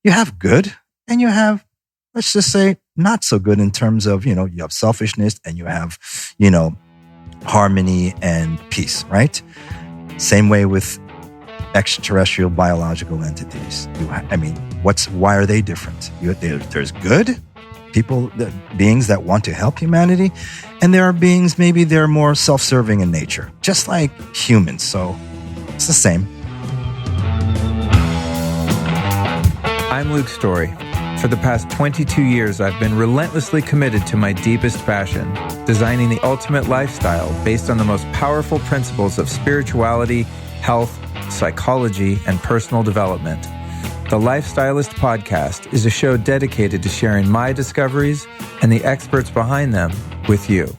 you have good and you have, let's just say, not so good in terms of, you have selfishness and you have, harmony and peace, right? Same way with extraterrestrial biological entities. Why are they different? There's good people, beings that want to help humanity, and there are beings, maybe they're more self-serving in nature, just like humans. So it's the same. I'm Luke Story. For the past 22 years, I've been relentlessly committed to my deepest passion, designing the ultimate lifestyle based on the most powerful principles of spirituality, health, psychology, and personal development. The Lifestylist Podcast is a show dedicated to sharing my discoveries and the experts behind them with you.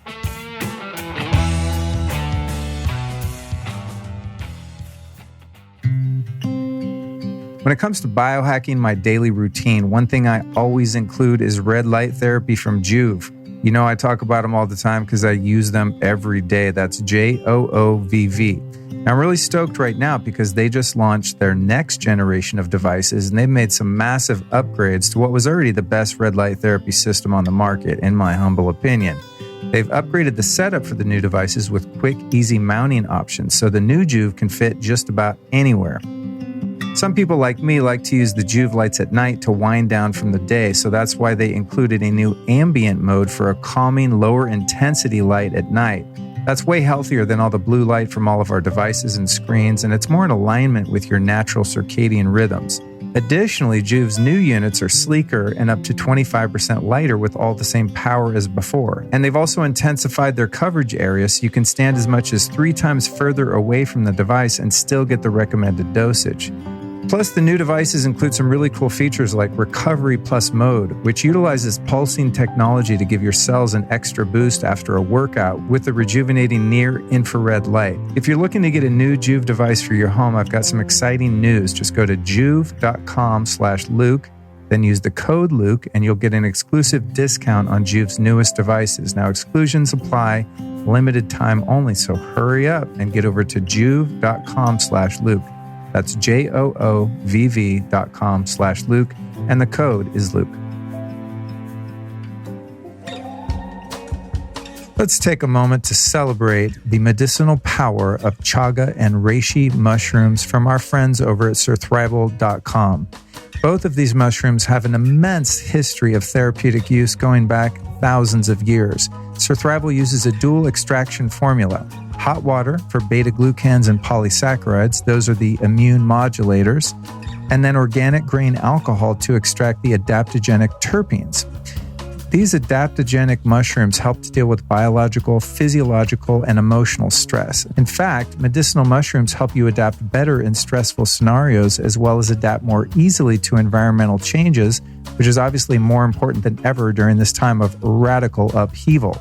When it comes to biohacking my daily routine, one thing I always include is red light therapy from Joovv. You know, I talk about them all the time because I use them every day. That's Joovv. Now, I'm really stoked right now because they just launched their next generation of devices, and they've made some massive upgrades to what was already the best red light therapy system on the market, in my humble opinion. They've upgraded the setup for the new devices with quick, easy mounting options, so the new Joovv can fit just about anywhere. Some people like me like to use the Joovv lights at night to wind down from the day, so that's why they included a new ambient mode for a calming, lower intensity light at night. That's way healthier than all the blue light from all of our devices and screens, and it's more in alignment with your natural circadian rhythms. Additionally, Joovv's new units are sleeker and up to 25% lighter with all the same power as before. And they've also intensified their coverage area so you can stand as much as 3 times further away from the device and still get the recommended dosage. Plus, the new devices include some really cool features like Recovery Plus Mode, which utilizes pulsing technology to give your cells an extra boost after a workout with the rejuvenating near-infrared light. If you're looking to get a new Joovv device for your home, I've got some exciting news. Just go to joovv.com/Luke, then use the code Luke, and you'll get an exclusive discount on Joovv's newest devices. Now, exclusions apply, limited time only, so hurry up and get over to joovv.com/Luke. That's joovv.com/Luke, and the code is Luke. Let's take a moment to celebrate the medicinal power of chaga and reishi mushrooms from our friends over at surthrival.com. Both of these mushrooms have an immense history of therapeutic use going back thousands of years. Surthrival uses a dual extraction formula. Hot water for beta-glucans and polysaccharides, those are the immune modulators, and then organic grain alcohol to extract the adaptogenic terpenes. These adaptogenic mushrooms help to deal with biological, physiological, and emotional stress. In fact, medicinal mushrooms help you adapt better in stressful scenarios as well as adapt more easily to environmental changes, which is obviously more important than ever during this time of radical upheaval.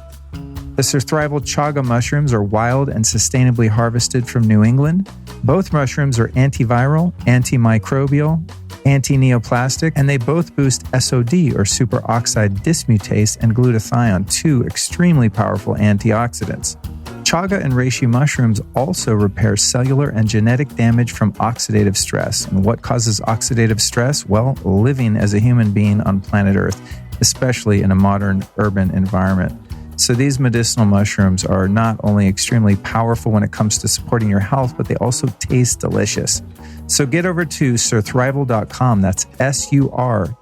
The Surthrival chaga mushrooms are wild and sustainably harvested from New England. Both mushrooms are antiviral, antimicrobial, anti-neoplastic, and they both boost SOD, or superoxide dismutase, and glutathione, 2 extremely powerful antioxidants. Chaga and reishi mushrooms also repair cellular and genetic damage from oxidative stress. And what causes oxidative stress? Well, living as a human being on planet Earth, especially in a modern urban environment. So these medicinal mushrooms are not only extremely powerful when it comes to supporting your health, but they also taste delicious. So get over to surthrival.com. That's surthrival,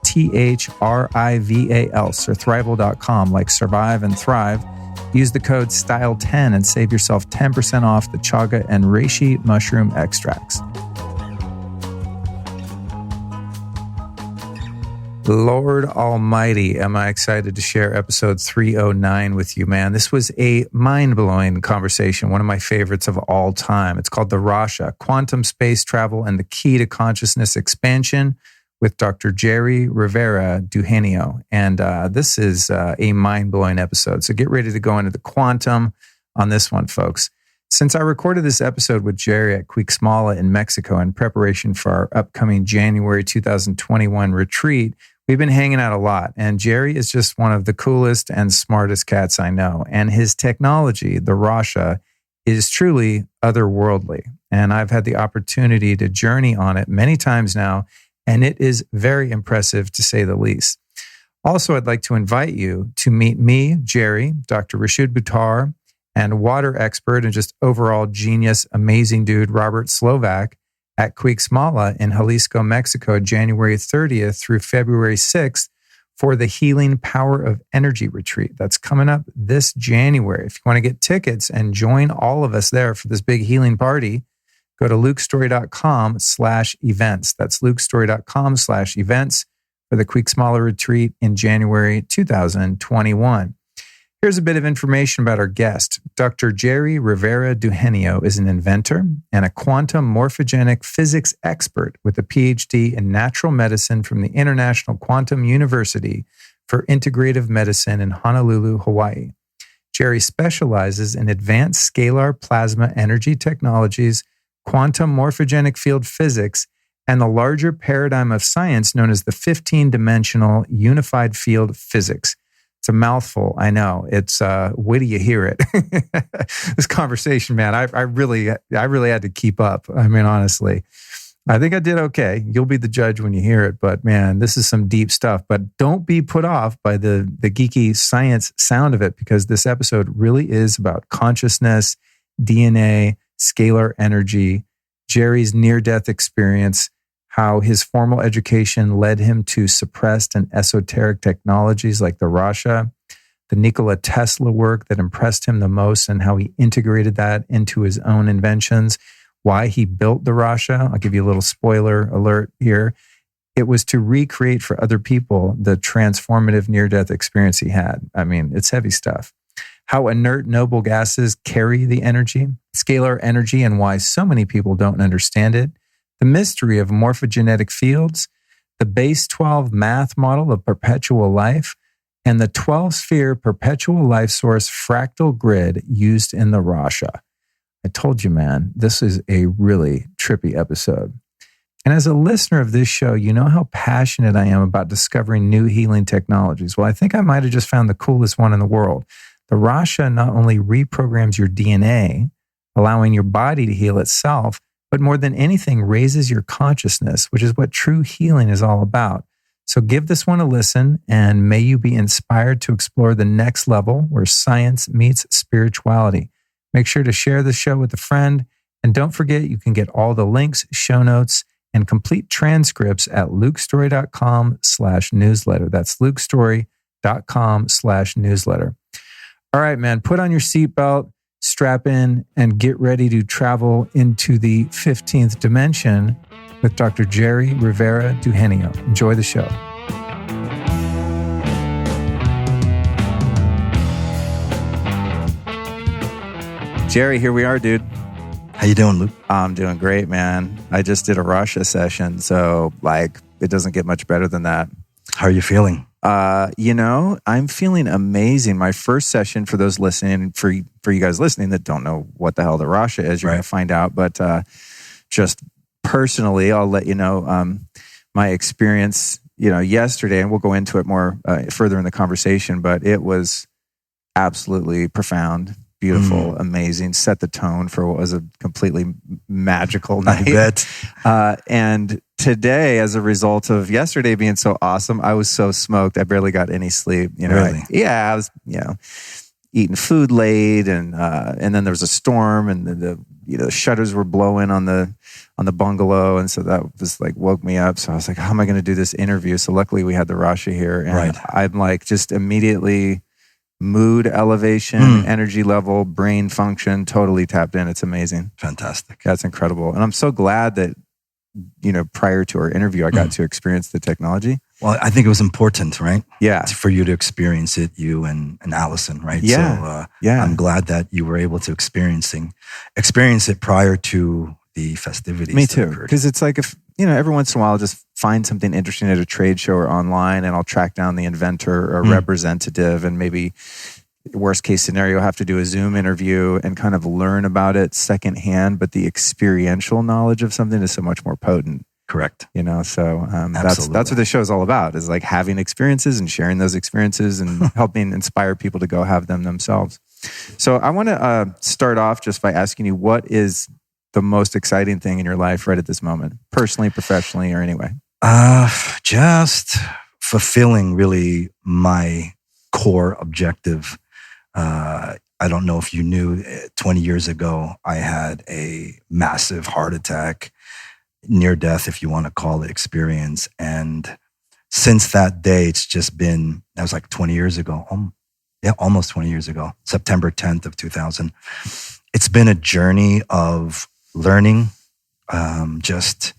surthrival.com, like survive and thrive. Use the code STYLE10 and save yourself 10% off the chaga and reishi mushroom extracts. Lord Almighty, am I excited to share episode 309 with you, man. This was a mind-blowing conversation, one of my favorites of all time. It's called the RASHA, Quantum Space Travel and the Key to Consciousness Expansion, with Dr. Jere Rivera-Dugenio. And this is a mind-blowing episode. So get ready to go into the quantum on this one, folks. Since I recorded this episode with Jerry at Cuixmala in Mexico in preparation for our upcoming January 2021 retreat, we've been hanging out a lot, and Jerry is just one of the coolest and smartest cats I know. And his technology, the RASHA, is truly otherworldly. And I've had the opportunity to journey on it many times now and it is very impressive to say the least. Also, I'd like to invite you to meet me, Jerry, Dr. Rashid Buttar, and water expert and just overall genius, amazing dude, Robert Slovak, at Cuixmala in Jalisco, Mexico, January 30th through February 6th for the Healing Power of Energy Retreat. That's coming up this January. If you want to get tickets and join all of us there for this big healing party, go to lukestory.com/events. That's lukestory.com/events for the Cuixmala retreat in January 2021. Here's a bit of information about our guest. Dr. Jere Rivera-Dugenio is an inventor and a quantum morphogenetic physics expert with a PhD in natural medicine from the International Quantum University for Integrative Medicine in Honolulu, Hawaii. Jere specializes in advanced scalar-plasma energy technologies, quantum morphogenic field physics, and the larger paradigm of science known as the 15-dimensional unified field physics. It's a mouthful, I know. It's wait till you hear it. This conversation, man, I really had to keep up. I mean, honestly, I think I did okay. You'll be the judge when you hear it, but man, this is some deep stuff. But don't be put off by the geeky science sound of it, because this episode really is about consciousness, DNA, scalar energy, Jere's near-death experience, how his formal education led him to suppressed and esoteric technologies like the RASHA, the Nikola Tesla work that impressed him the most, and how he integrated that into his own inventions, why he built the RASHA. I'll give you a little spoiler alert here. It was to recreate for other people the transformative near-death experience he had. I mean, it's heavy stuff. How inert noble gases carry the energy, scalar energy, and why so many people don't understand it. The mystery of morphogenetic fields, the base 12 math model of perpetual life, and the 12-sphere perpetual life source fractal grid used in the RASHA. I told you, man, this is a really trippy episode. And as a listener of this show, you know how passionate I am about discovering new healing technologies. Well, I think I might have just found the coolest one in the world. The RASHA not only reprograms your DNA, allowing your body to heal itself, but more than anything, raises your consciousness, which is what true healing is all about. So give this one a listen, and may you be inspired to explore the next level where science meets spirituality. Make sure to share the show with a friend, and don't forget you can get all the links, show notes, and complete transcripts at lukestory.com/newsletter. That's lukestory.com/newsletter. All right, man, put on your seatbelt, strap in, and get ready to travel into the 15th dimension with Dr. Jere Rivera-Dugenio. Enjoy the show. Jere, here we are, dude. How you doing, Luke? I'm doing great, man. I just did a RASHA session, so it doesn't get much better than that. How are you feeling? I'm feeling amazing. My first session, for those listening, for you guys listening that don't know what the hell the RASHA is, you're going to find out. But just personally, I'll let you know my experience, yesterday, and we'll go into it more further in the conversation, but it was absolutely profound, beautiful, amazing, set the tone for what was a completely magical night. I bet. And today, as a result of yesterday being so awesome, I was so smoked. I barely got any sleep. Really? I was, eating food late, and then there was a storm, and the shutters were blowing on the bungalow, and so that was woke me up. So I was like, how am I going to do this interview? So luckily we had the RASHA here, and I'm just immediately mood elevation, energy level, brain function, totally tapped in. It's amazing. Fantastic. That's incredible. And I'm so glad that, prior to our interview, I got to experience the technology. Well, I think it was important, right? Yeah. For you to experience it, you and Allison, right? Yeah. So I'm glad that you were able to experience it prior to the festivities. Me too. Because it's if, every once in a while I'll just find something interesting at a trade show or online, and I'll track down the inventor or representative, and maybe worst case scenario, have to do a Zoom interview and kind of learn about it secondhand. But the experiential knowledge of something is so much more potent. Correct. So that's what this show is all about, is having experiences and sharing those experiences and helping inspire people to go have them themselves. So I want to start off just by asking you, what is the most exciting thing in your life right at this moment, personally, professionally, or anyway? Just fulfilling really my core objective. I don't know if you knew, 20 years ago, I had a massive heart attack, near death, if you want to call it, experience. And since that day, it's just been, that was like 20 years ago. Almost 20 years ago, September 10th of 2000. It's been a journey of learning, just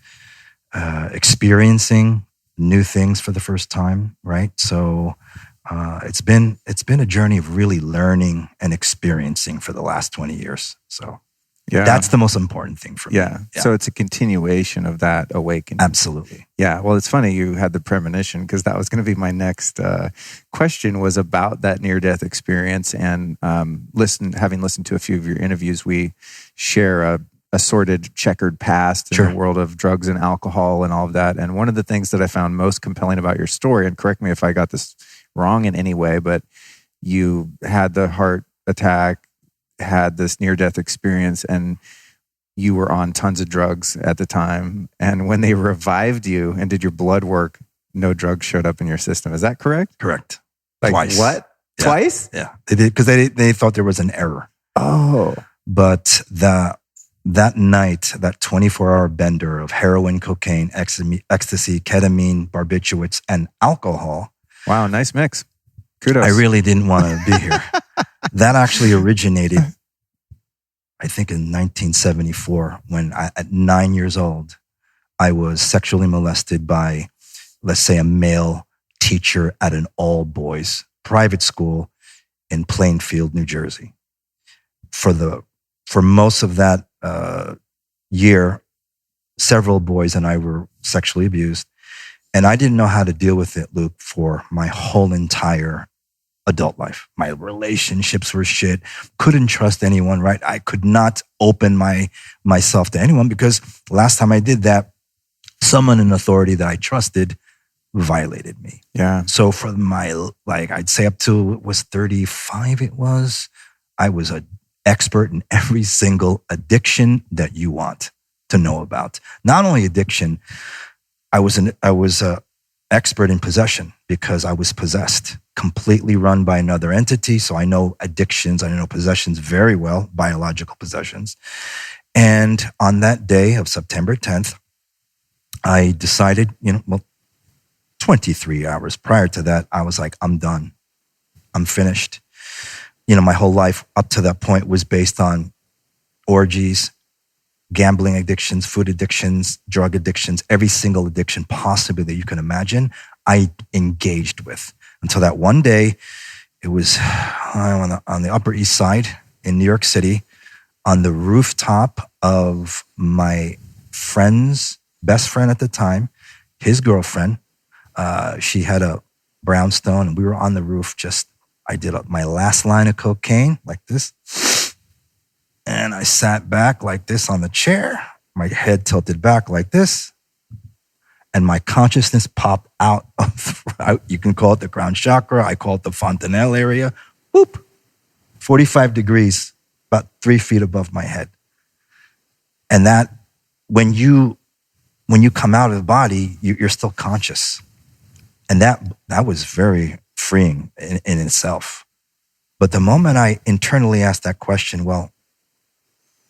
experiencing new things for the first time, right? So it's been a journey of really learning and experiencing for the last 20 years. So that's the most important thing for me. Yeah. So it's a continuation of that awakening. Absolutely. Yeah. Well, it's funny you had the premonition, because that was going to be my next question, was about that near-death experience. And having listened to a few of your interviews, we share a sordid, checkered past in the world of drugs and alcohol and all of that. And one of the things that I found most compelling about your story, and correct me if I got this wrong in any way, but you had the heart attack, had this near-death experience, and you were on tons of drugs at the time. And when they revived you and did your blood work, no drugs showed up in your system. Is that correct? Correct. Like, twice. What? Yeah. Twice? Yeah. They did, because they thought there was an error. Oh. But that night, that 24-hour bender of heroin, cocaine, ecstasy, ketamine, barbiturates, and alcohol. Wow, nice mix. Kudos. I really didn't want to be here. That actually originated, I think, in 1974, when at 9 years old, I was sexually molested by, let's say, a male teacher at an all-boys private school in Plainfield, New Jersey. For most of that year, several boys and I were sexually abused, and I didn't know how to deal with it, Luke, for my whole entire adult life. My relationships were shit. Couldn't trust anyone, right? I could not open myself to anyone, because last time I did that, someone in authority that I trusted violated me. Yeah. So for I'd say up to, it was 35, I was an expert in every single addiction that you want to know about. Not only addiction, I was a expert in possession, because I was possessed, completely run by another entity. So I know addictions, I know possessions very well, biological possessions. And on that day of September 10th, I decided, 23 hours prior to that, I was like, I'm done. I'm finished. My whole life up to that point was based on orgies, gambling addictions, food addictions, drug addictions, every single addiction possibly that you can imagine, I engaged with. Until that one day, it was on the Upper East Side in New York City, on the rooftop of my friend's best friend at the time, his girlfriend. She had a brownstone, and we were on the roof. I did my last line of cocaine like this. And I sat back like this on the chair, my head tilted back like this. And my consciousness popped out of, you can call it the crown chakra, I call it the fontanelle area. Whoop, 45 degrees, about 3 feet above my head. And that, when you come out of the body, you're still conscious. And that was very freeing in itself. But the moment I internally asked that question, well,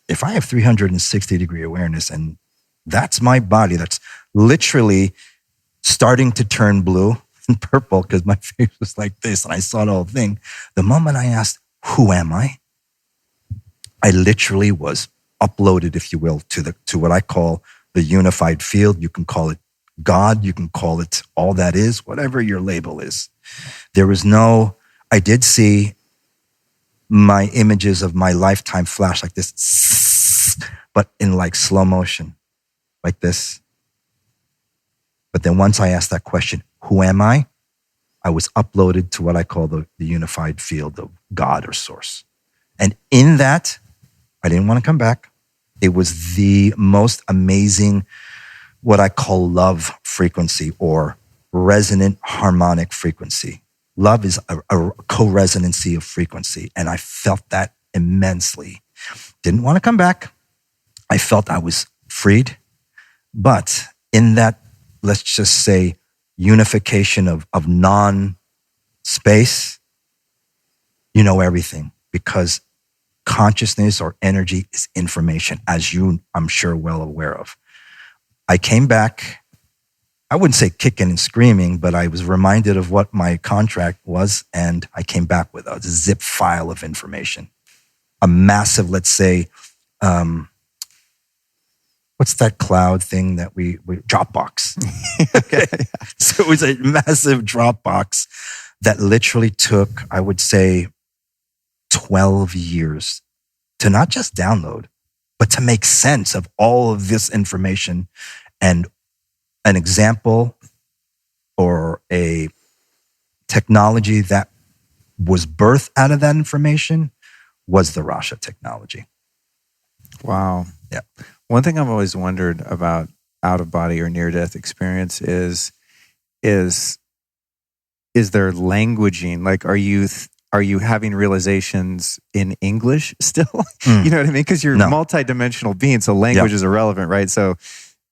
if I have 360-degree awareness, and that's my body, that's literally starting to turn blue and purple because my face was like this and I saw the whole thing. The moment I asked, who am I literally was uploaded, if you will, to what I call the unified field. You can call it God, you can call it all that is, whatever your label is. I did see my images of my lifetime flash like this, but in like slow motion, like this. But then once I asked that question, who am I was uploaded to what I call the unified field of God or source. And in that, I didn't want to come back. It was the most amazing, what I call love frequency or resonant harmonic frequency. Love is a co-resonancy of frequency. And I felt that immensely. Didn't want to come back. I felt I was freed. But in that let's just say, unification of non-space, you know everything, because consciousness or energy is information, as you, I'm sure, well aware of. I came back, I wouldn't say kicking and screaming, but I was reminded of what my contract was, and I came back with a zip file of information. A massive, let's say, what's that cloud thing that we Dropbox? Okay. So it was a massive Dropbox that literally took, I would say, 12 years to not just download, but to make sense of all of this information. And an example or a technology that was birthed out of that information was the RASHA technology. Wow. Yeah. One thing I've always wondered about out-of-body or near-death experience is there languaging? Like, are you having realizations in English still? You know what I mean? Because you're a multidimensional being, so language is irrelevant, right? So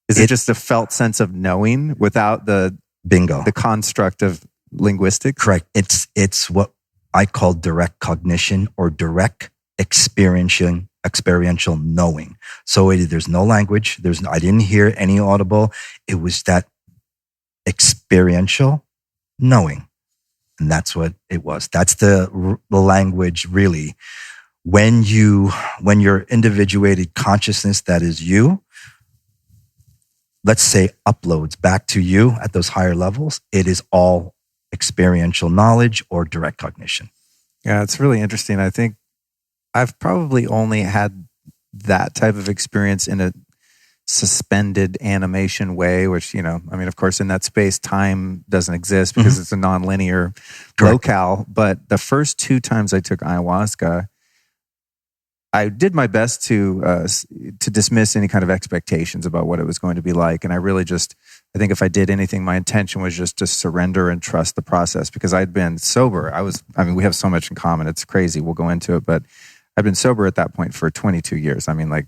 is it just a felt sense of knowing without the construct of linguistics? Correct. It's what I call direct cognition or direct experiential knowing. So there's no language. I didn't hear any audible. It was that experiential knowing. And that's what it was. That's the language, really. When your individuated consciousness, that is you, let's say uploads back to you at those higher levels, it is all experiential knowledge or direct cognition. Yeah, it's really interesting. I think I've probably only had that type of experience in a suspended animation way, which, of course, in that space, time doesn't exist because it's a nonlinear locale. But the first 2 times I took ayahuasca, I did my best to dismiss any kind of expectations about what it was going to be like. And I really I think if I did anything, my intention was just to surrender and trust the process, because I'd been sober. We have so much in common. It's crazy. We'll go into it, but I've been sober at that point for 22 years. Like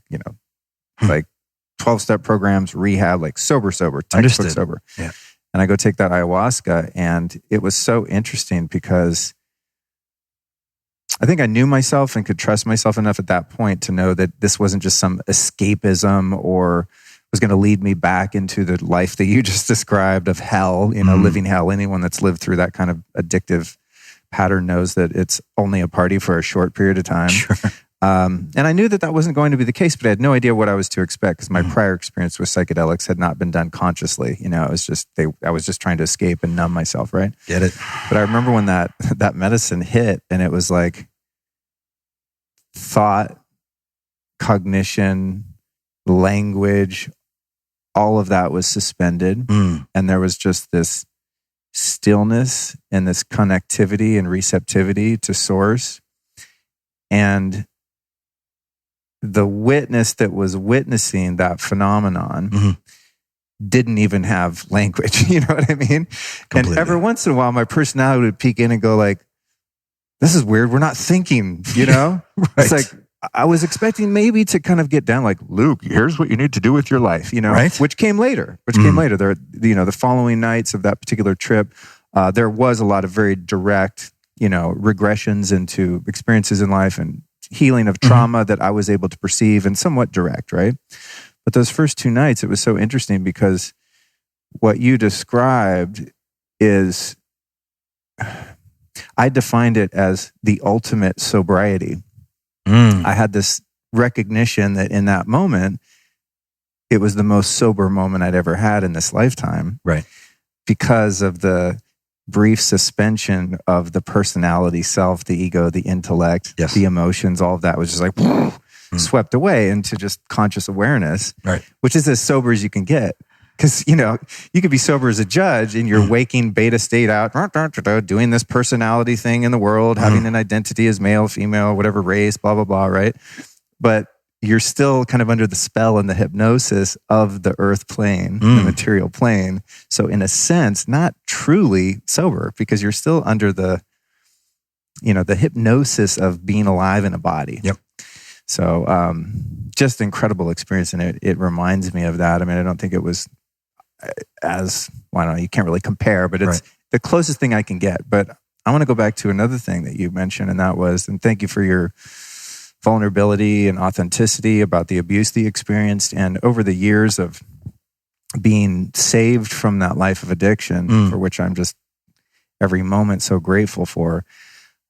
12-step programs, rehab, like sober, textbook sober. Yeah. And I go take that ayahuasca, and it was so interesting because I think I knew myself and could trust myself enough at that point to know that this wasn't just some escapism or was going to lead me back into the life that you just described of hell, living hell. Anyone that's lived through that kind of addictive pattern knows that it's only a party for a short period of time. Sure. And I knew that wasn't going to be the case, but I had no idea what I was to expect because my prior experience with psychedelics had not been done consciously. It was just I was just trying to escape and numb myself, right? Get it? But I remember when that medicine hit, and it was like thought, cognition, language, all of that was suspended, and there was just this stillness and this connectivity and receptivity to source, and the witness that was witnessing that phenomenon didn't even have language. You know what I mean? Completely. And every once in a while, my personality would peek in and go like, this is weird. We're not thinking, Right. It's like, I was expecting maybe to kind of get down like, Luke, here's what you need to do with your life, right? Which came later. There, the following nights of that particular trip, there was a lot of very direct, regressions into experiences in life and healing of trauma that I was able to perceive, and somewhat direct, right? But those first 2 nights, it was so interesting because what you described is, I defined it as the ultimate sobriety. I had this recognition that in that moment, it was the most sober moment I'd ever had in this lifetime. Right. Because of the brief suspension of the personality self, the ego, the intellect, the emotions, all of that was just like swept away into just conscious awareness, right? Which is as sober as you can get. Because, you could be sober as a judge in your waking beta state out, doing this personality thing in the world, having an identity as male, female, whatever race, blah, blah, blah, right? But you're still kind of under the spell and the hypnosis of the earth plane, the material plane. So in a sense, not truly sober, because you're still under the, the hypnosis of being alive in a body. Yep. So just incredible experience. And it reminds me of that. I mean, I don't think it was as, well, I don't know, you can't really compare, but it's the closest thing I can get. But I want to go back to another thing that you mentioned, and that was, and thank you for your vulnerability and authenticity about the abuse that you experienced. And over the years of being saved from that life of addiction, for which I'm just every moment so grateful for,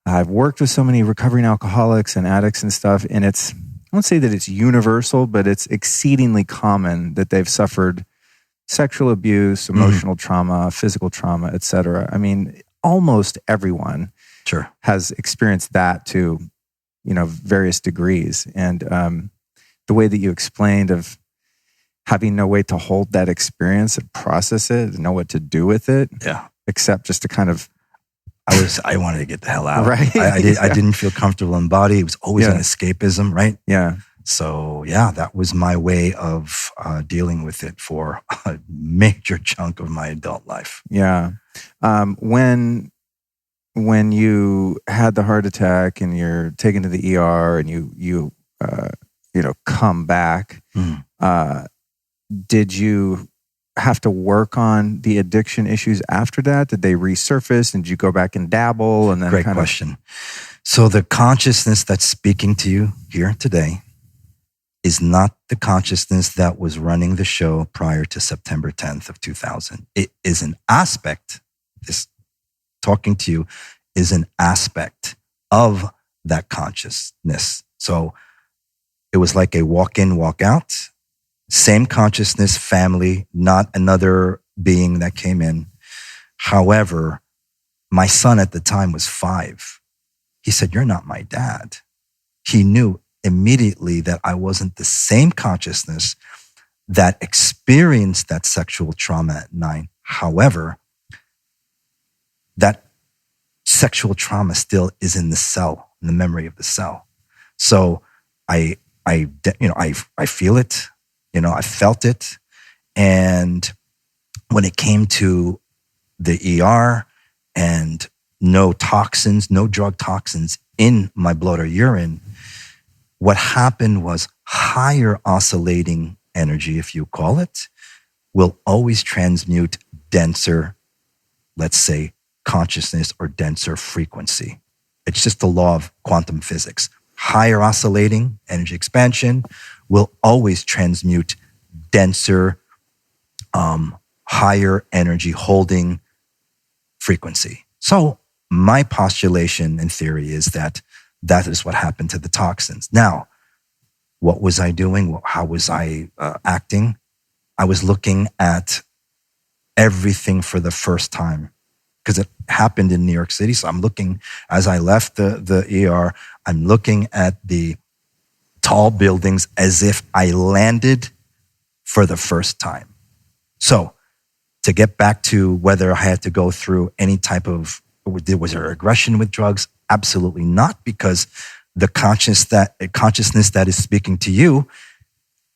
I've worked with so many recovering alcoholics and addicts and stuff, and it's, I won't say that it's universal, but it's exceedingly common that they've suffered sexual abuse, emotional trauma, physical trauma, etc. I mean, almost everyone has experienced that to, various degrees. And the way that you explained of having no way to hold that experience and process it, and know what to do with it, except just to kind of, I wanted to get the hell out. Right. I didn't feel comfortable in body. It was always an escapism, right? Yeah. So that was my way of dealing with it for a major chunk of my adult life. Yeah. When you had the heart attack and you're taken to the ER and you come back, did you have to work on the addiction issues after that? Did they resurface and did you go back and dabble? And then Great question. So the consciousness that's speaking to you here today is not the consciousness that was running the show prior to September 10th of 2000. It is an aspect, this talking to you is an aspect of that consciousness. So it was like a walk in, walk out, same consciousness, family, not another being that came in. However, my son at the time was 5. He said, "You're not my dad." He knew immediately that I wasn't the same consciousness that experienced that sexual trauma at 9. However, that sexual trauma still is in the cell, in the memory of the cell. So I feel it, I felt it. And when it came to the ER and no toxins, no drug toxins in my blood or urine, what happened was higher oscillating energy, if you call it, will always transmute denser, let's say, consciousness or denser frequency. It's just the law of quantum physics. Higher oscillating energy expansion will always transmute denser, higher energy holding frequency. So my postulation and theory is that is what happened to the toxins. Now, what was I doing? How was I acting? I was looking at everything for the first time because it happened in New York City. So I'm looking, as I left the ER, I'm looking at the tall buildings as if I landed for the first time. So to get back to whether I had to go through any type of, was there aggression with drugs? Absolutely not, because the consciousness that is speaking to you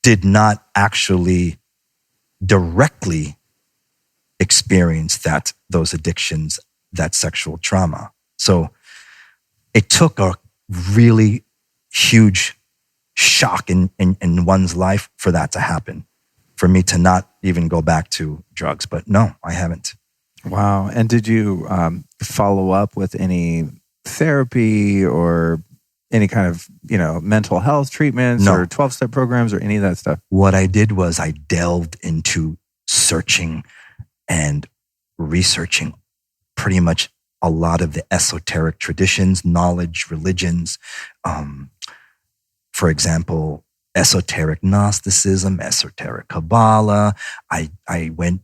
did not actually directly experience those addictions, that sexual trauma. So it took a really huge shock in one's life for that to happen, for me to not even go back to drugs. But no, I haven't. Wow. And did you follow up with any therapy or any kind of, mental health treatments or 12-step programs or any of that stuff? What I did was I delved into searching and researching pretty much a lot of the esoteric traditions, knowledge, religions. For example, esoteric Gnosticism, esoteric Kabbalah. I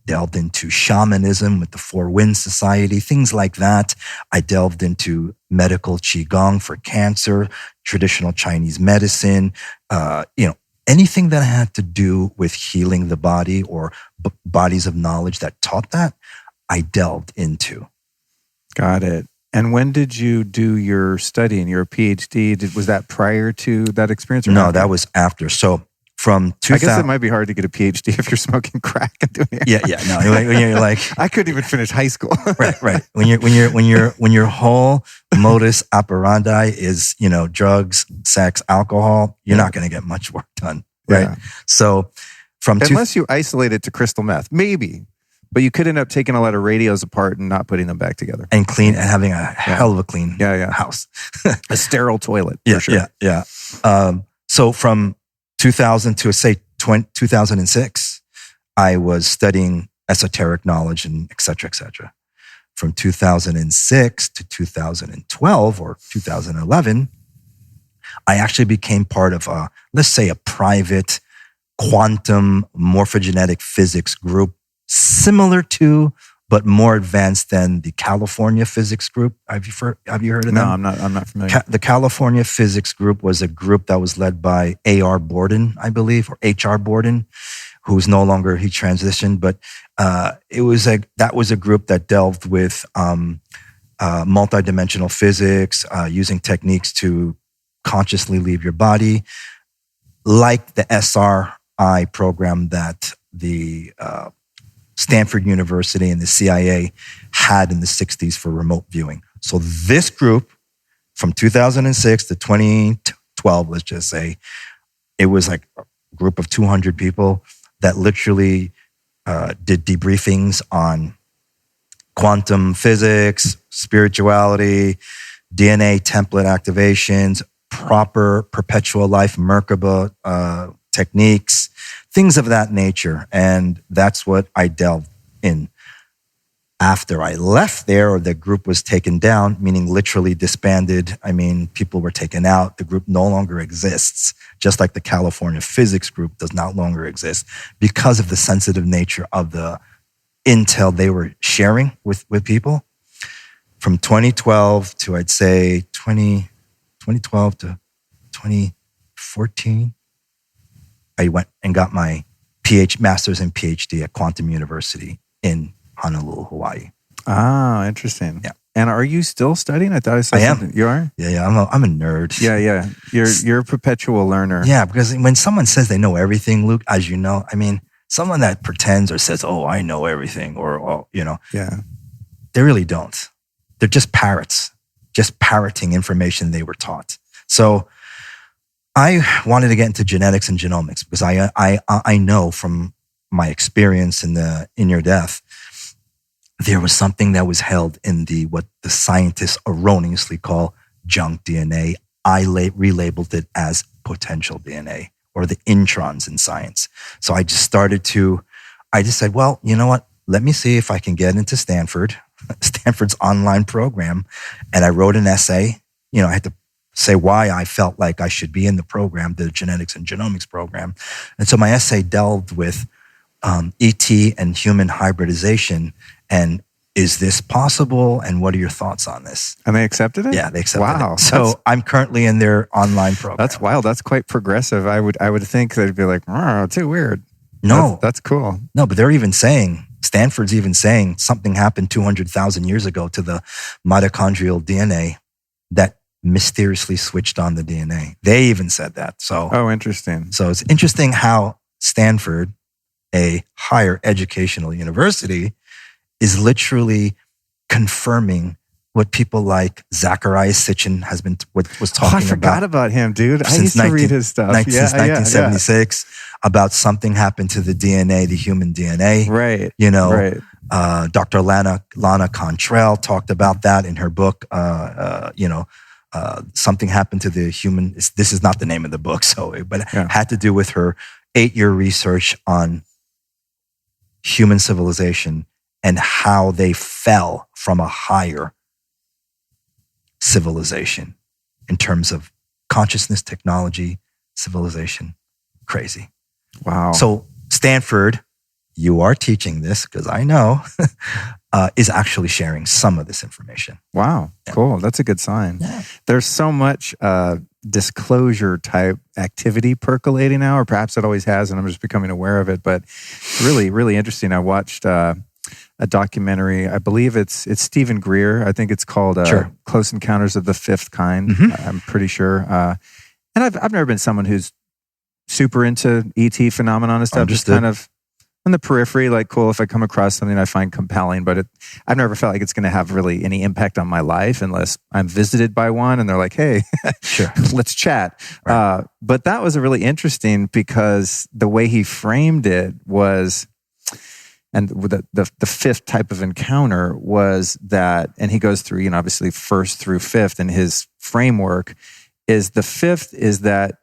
delved into shamanism with the Four Winds Society, things like that. I delved into medical Qigong for cancer, traditional Chinese medicine, anything that had to do with healing the body or bodies of knowledge that taught that, I delved into. Got it. And when did you do your study and your PhD? Was that prior to that experience? Or no, after? That was after. So from 2000, I guess it might be hard to get a PhD if you're smoking crack and doing it. Yeah. No, you're like I couldn't even finish high school. Right. When your whole modus operandi is drugs, sex, alcohol, you're not going to get much work done. Right. Yeah. So Unless you isolate it to crystal meth, maybe. But you could end up taking a lot of radios apart and not putting them back together. And clean and having a hell of a clean house. A sterile toilet, for sure. Yeah. So from 2000 to say 2006, I was studying esoteric knowledge and et cetera, et cetera. From 2006 to 2012 or 2011, I actually became part of let's say a private quantum morphogenetic physics group, similar to, but more advanced than the California Physics Group. Have you heard of them? No, I'm not familiar. The California Physics Group was a group that was led by A.R. Borden, I believe, or H.R. Borden, who's no longer, he transitioned, but that was a group that delved with multidimensional physics, using techniques to consciously leave your body, like the SRI program that the Stanford University and the CIA had in the 60s for remote viewing. So this group from 2006 to 2012, let's just say, it was like a group of 200 people that literally did debriefings on quantum physics, spirituality, DNA template activations, proper perpetual life Merkaba techniques, things of that nature. And that's what I delved in. After I left there, or the group was taken down, meaning literally disbanded, I mean, people were taken out, the group no longer exists, just like the California Physics Group does not longer exist because of the sensitive nature of the intel they were sharing with people. From 2012 to, I'd say, 2012 to 2014, I went and got my master's and PhD at Quantum University in Honolulu, Hawaii. Ah, interesting. Yeah. And are you still studying? I thought I saw something. You are? Yeah. I'm a nerd. Yeah. You're a perpetual learner. Yeah, because when someone says they know everything, Luke, as you know, I mean, someone that pretends or says, "Oh, I know everything," or they really don't. They're just parrots, just parroting information they were taught. So I wanted to get into genetics and genomics because I know from my experience in the near death, there was something that was held in what the scientists erroneously call junk DNA. I relabeled it as potential DNA, or the introns in science. So I just said, well, you know what? Let me see if I can get into Stanford's online program. And I wrote an essay. I had to say why I felt like I should be in the program, the genetics and genomics program. And so my essay delved with ET and human hybridization. And is this possible? And what are your thoughts on this? And they accepted it? Yeah, they accepted it. So I'm currently in their online program. That's wild. That's quite progressive. I would think they'd be like, oh, too weird. No. That's cool. No, but Stanford's even saying something happened 200,000 years ago to the mitochondrial DNA that mysteriously switched on the DNA. They even said that. So, interesting. So it's interesting how Stanford, a higher educational university, is literally confirming what people like Zacharias Sitchin was talking about. I forgot about him, dude. I used to read his stuff. Since 1976, about something happened to the DNA, the human DNA. Right. Right. Dr. Lana Cantrell talked about that in her book. Something happened to the human. This is not the name of the book, but it had to do with her 8-year research on human civilization and how they fell from a higher civilization in terms of consciousness, technology, civilization. Crazy. Wow. So Stanford, you are teaching this because I know, is actually sharing some of this information. Wow. Yeah. Cool. That's a good sign. Yeah. There's so much disclosure type activity percolating now, or perhaps it always has, and I'm just becoming aware of it. But really, really interesting. I watched a documentary. I believe it's Stephen Greer. I think it's called Close Encounters of the Fifth Kind. Mm-hmm. I'm pretty sure. And I've never been someone who's super into ET phenomenon and stuff. Understood. Just kind of on the periphery, like cool if I come across something I find compelling, but I've never felt like it's going to have really any impact on my life unless I'm visited by one and they're like, hey, Sure. let's chat. Right. But that was really interesting because the way he framed it was, and the fifth type of encounter was that, and he goes through, obviously first through fifth, and his framework is the fifth is that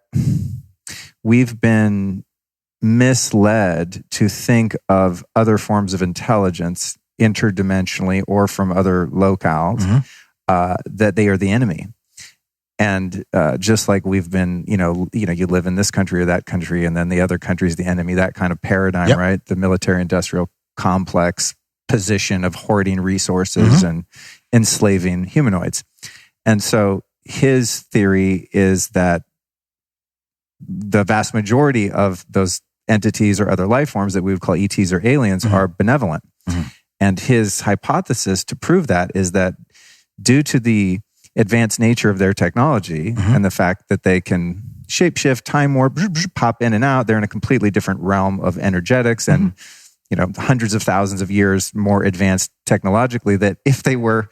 we've been misled to think of other forms of intelligence interdimensionally or from other locales, that they are the enemy. And just like we've been, you live in this country or that country, and then the other country is the enemy, that kind of paradigm, right? The military-industrial complex position of hoarding resources and enslaving humanoids. And so his theory is that the vast majority of those entities or other life forms that we would call ETs or aliens are benevolent. And his hypothesis to prove that is that due to the advanced nature of their technology and the fact that they can shapeshift, time warp, pop in and out, they're in a completely different realm of energetics and hundreds of thousands of years more advanced technologically, that if they were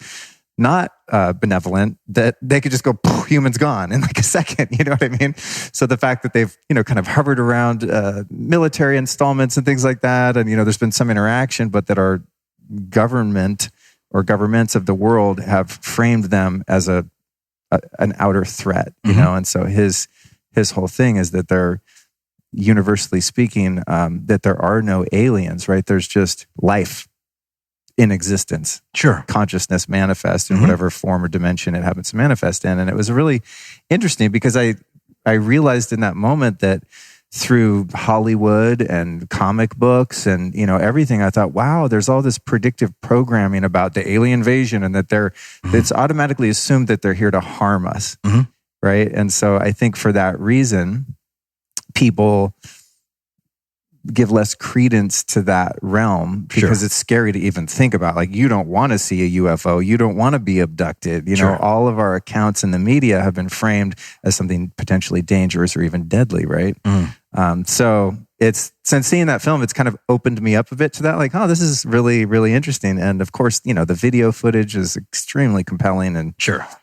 not benevolent, that they could just go, humans gone in like a second, you know what I mean? So the fact that they've, kind of hovered around military installments and things like that, and, there's been some interaction, but that our government or governments of the world have framed them as an outer threat, and so his whole thing is that they're, universally speaking, that there are no aliens, right? There's just life in existence. Sure. Consciousness manifest in whatever form or dimension it happens to manifest in. And it was really interesting because I realized in that moment that through Hollywood and comic books and, everything, I thought, wow, there's all this predictive programming about the alien invasion and that it's automatically assumed that they're here to harm us. Right. And so I think for that reason, people give less credence to that realm because it's scary to even think about. Like, you don't want to see a UFO. You don't want to be abducted. All of our accounts in the media have been framed as something potentially dangerous or even deadly, right? So since seeing that film, it's kind of opened me up a bit to that. Like, oh, this is really, really interesting. And of course, the video footage is extremely compelling. And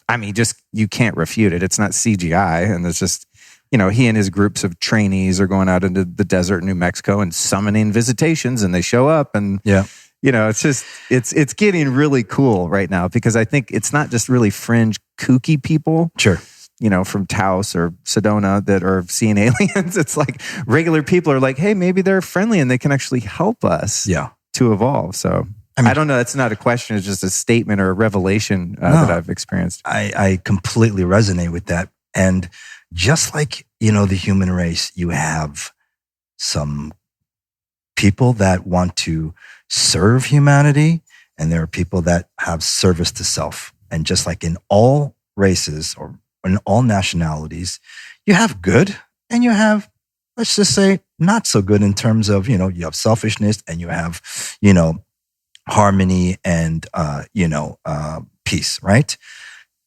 I mean, you can't refute it. It's not CGI. And it's just, he and his groups of trainees are going out into the desert in New Mexico and summoning visitations, and they show up, and it's just it's getting really cool right now because I think it's not just really fringe kooky people, from Taos or Sedona that are seeing aliens. It's like regular people are like, hey, maybe they're friendly and they can actually help us to evolve. So I don't know. That's not a question. It's just a statement or a revelation that I've experienced. I completely resonate with that. And just like, the human race, you have some people that want to serve humanity, and there are people that have service to self. And just like in all races or in all nationalities, you have good and you have, let's just say, not so good in terms of, you have selfishness and you have, harmony and, peace, right?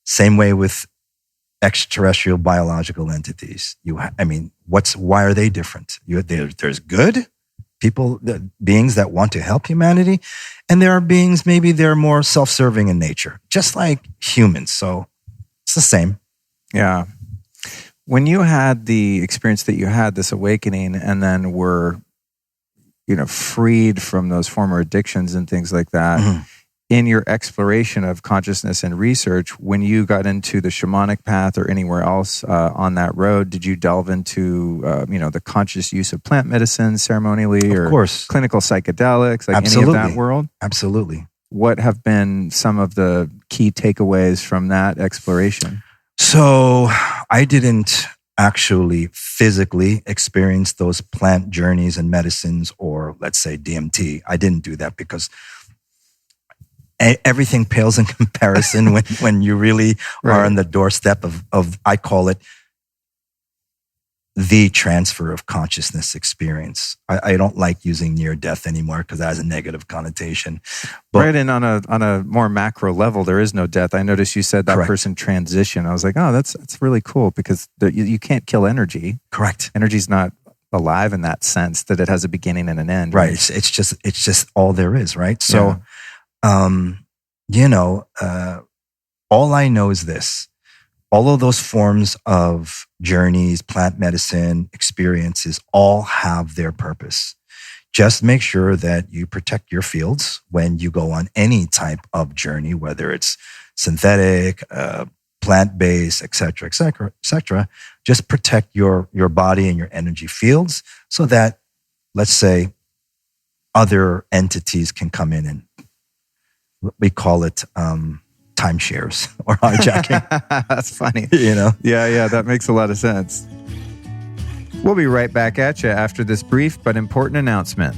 Same way with extraterrestrial biological entities. Why are they different? There's good people, beings that want to help humanity, and there are beings, maybe they're more self-serving in nature, just like humans. So it's the same. Yeah. When you had the experience that you had, this awakening, and then were, freed from those former addictions and things like that, in your exploration of consciousness and research, when you got into the shamanic path or anywhere else on that road, did you delve into, the conscious use of plant medicine ceremonially or clinical psychedelics, like any of that world? Absolutely. What have been some of the key takeaways from that exploration? So I didn't actually physically experience those plant journeys and medicines, or let's say DMT. I didn't do that because everything pales in comparison when you really are on the doorstep of, I call it, the transfer of consciousness experience. I don't like using near death anymore because that has a negative connotation. But, and on a more macro level, there is no death. I noticed you said that person transition. I was like, oh, that's really cool because you can't kill energy. Correct. Energy's not alive in that sense, that it has a beginning and an end. Right. It's just all there is, right? So, you know, all I know is this. All of those forms of journeys, plant medicine, experiences, all have their purpose. Just make sure that you protect your fields when you go on any type of journey, whether it's synthetic, plant-based, et cetera, et cetera, et cetera. Just protect your body and your energy fields so that, let's say, other entities can come in and we call it timeshares or hijacking. That's funny. You know? Yeah, that makes a lot of sense. We'll be right back at you after this brief but important announcement.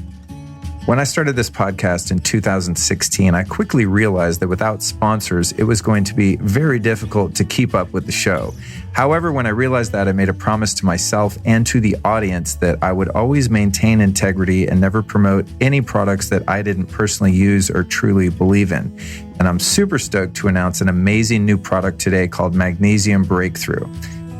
When I started this podcast in 2016, I quickly realized that without sponsors, it was going to be very difficult to keep up with the show. However, when I realized that, I made a promise to myself and to the audience that I would always maintain integrity and never promote any products that I didn't personally use or truly believe in. And I'm super stoked to announce an amazing new product today called Magnesium Breakthrough,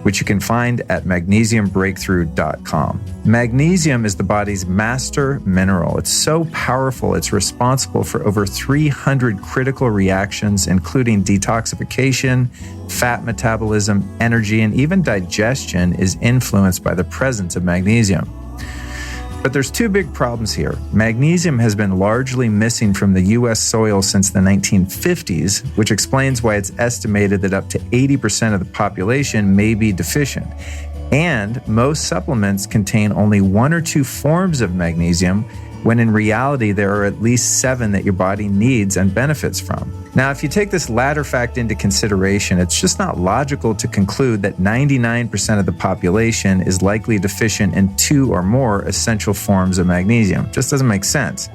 which you can find at magnesiumbreakthrough.com. Magnesium is the body's master mineral. It's so powerful, it's responsible for over 300 critical reactions, including detoxification, fat metabolism, energy, and even digestion is influenced by the presence of magnesium. But there's two big problems here. Magnesium has been largely missing from the U.S. soil since the 1950s, which explains why it's estimated that up to 80% of the population may be deficient. And most supplements contain only 1 or 2 forms of magnesium, when in reality there are at least 7 that your body needs and benefits from. Now, if you take this latter fact into consideration, it's just not logical to conclude that 99% of the population is likely deficient in 2 or more essential forms of magnesium. Just doesn't make sense.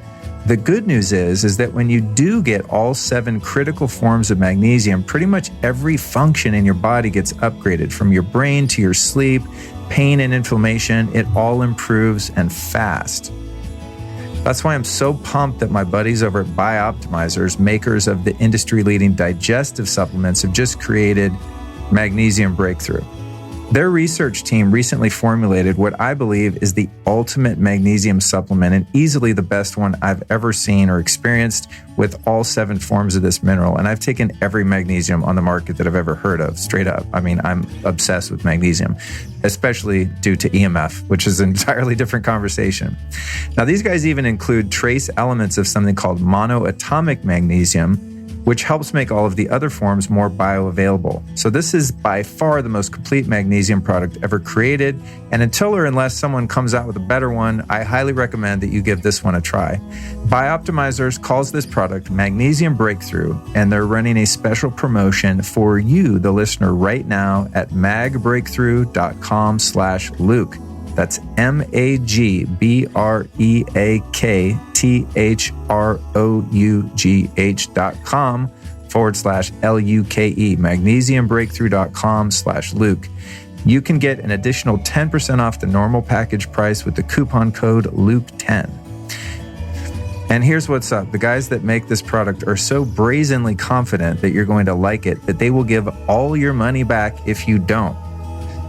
The good news is that when you do get all 7 critical forms of magnesium, pretty much every function in your body gets upgraded, from your brain to your sleep, pain and inflammation. It all improves, and fast. That's why I'm so pumped that my buddies over at Bioptimizers, makers of the industry-leading digestive supplements, have just created Magnesium Breakthrough. Their research team recently formulated what I believe is the ultimate magnesium supplement, and easily the best one I've ever seen or experienced, with all 7 forms of this mineral. And I've taken every magnesium on the market that I've ever heard of, straight up. I mean, I'm obsessed with magnesium, especially due to EMF, which is an entirely different conversation. Now, these guys even include trace elements of something called monoatomic magnesium, which helps make all of the other forms more bioavailable. So this is by far the most complete magnesium product ever created. And until or unless someone comes out with a better one, I highly recommend that you give this one a try. Bioptimizers calls this product Magnesium Breakthrough, and they're running a special promotion for you, the listener, right now at magbreakthrough.com/Luke. That's magbreakthrough.com/LUKE, magnesiumbreakthrough.com/Luke. You can get an additional 10% off the normal package price with the coupon code Luke10. And here's what's up. The guys that make this product are so brazenly confident that you're going to like it that they will give all your money back if you don't.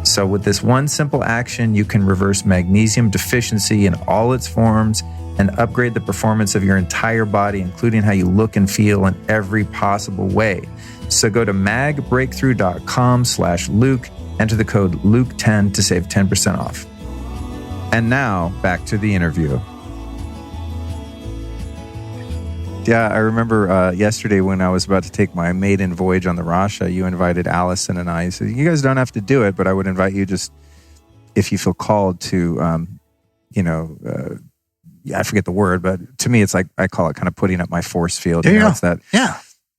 So with this one simple action, you can reverse magnesium deficiency in all its forms and upgrade the performance of your entire body, including how you look and feel in every possible way. So go to magbreakthrough.com/Luke, enter the code Luke10 to save 10% off. And now back to the interview. Yeah, I remember yesterday when I was about to take my maiden voyage on the RASHA, you invited Allison and I. You said, you guys don't have to do it, but I would invite you just, if you feel called to, I forget the word, but to me, it's like, I call it kind of putting up my force field. It's that,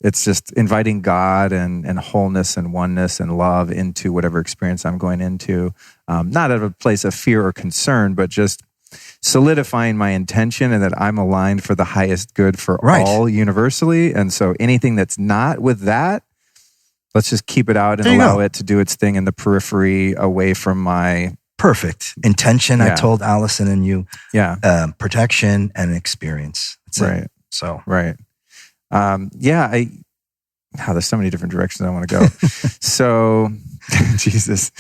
it's just inviting God and wholeness and oneness and love into whatever experience I'm going into. Not out of a place of fear or concern, but just solidifying my intention and that I'm aligned for the highest good for all universally. And so anything that's not with that, let's just keep it out and allow it to do its thing in the periphery away from my perfect intention. I told Allison and you, protection and experience. That's right. it. So, right. there's so many different directions I want to go. So, Jesus,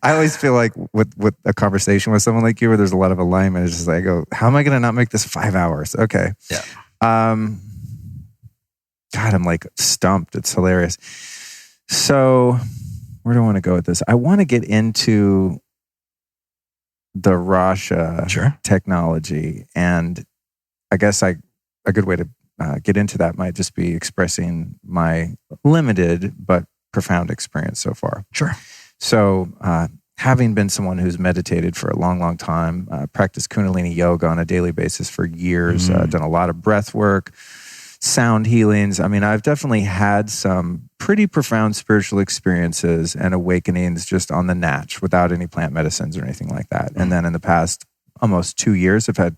I always feel like with a conversation with someone like you, where there's a lot of alignment, it's just like, how am I going to not make this 5 hours? Okay. Yeah. God, I'm like stumped. It's hilarious. So, where do I want to go with this? I want to get into the RASHA technology, and I guess a good way to get into that might just be expressing my limited but profound experience so far. Sure. So, having been someone who's meditated for a long, long time, practiced Kundalini yoga on a daily basis for years, done a lot of breath work, sound healings. I mean, I've definitely had some pretty profound spiritual experiences and awakenings just on the natch without any plant medicines or anything like that. And then in the past almost 2 years, I've had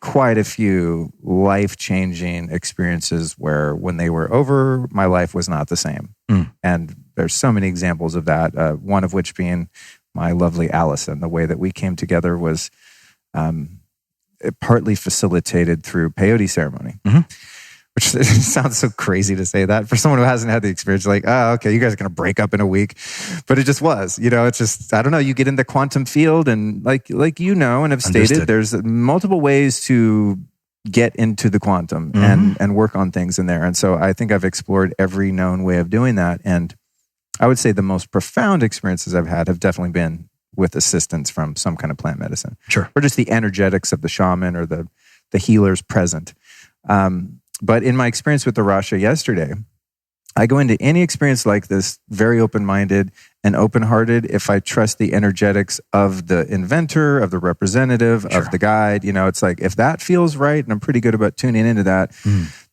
quite a few life-changing experiences where when they were over, my life was not the same. And there's so many examples of that, one of which being my lovely Allison. The way that we came together was partly facilitated through peyote ceremony, which sounds so crazy to say that for someone who hasn't had the experience. Like, oh, okay, you guys are going to break up in a week. But it just was, it's just, I don't know, you get in the quantum field and like and have stated, there's multiple ways to get into the quantum and work on things in there. And so I think I've explored every known way of doing that. And I would say the most profound experiences I've had have definitely been with assistance from some kind of plant medicine. Sure. Or just the energetics of the shaman or the healers present. But in my experience with the RASHA yesterday, I go into any experience like this very open-minded and open-hearted if I trust the energetics of the inventor, of the representative, of the guide. It's like, if that feels right, and I'm pretty good about tuning into that,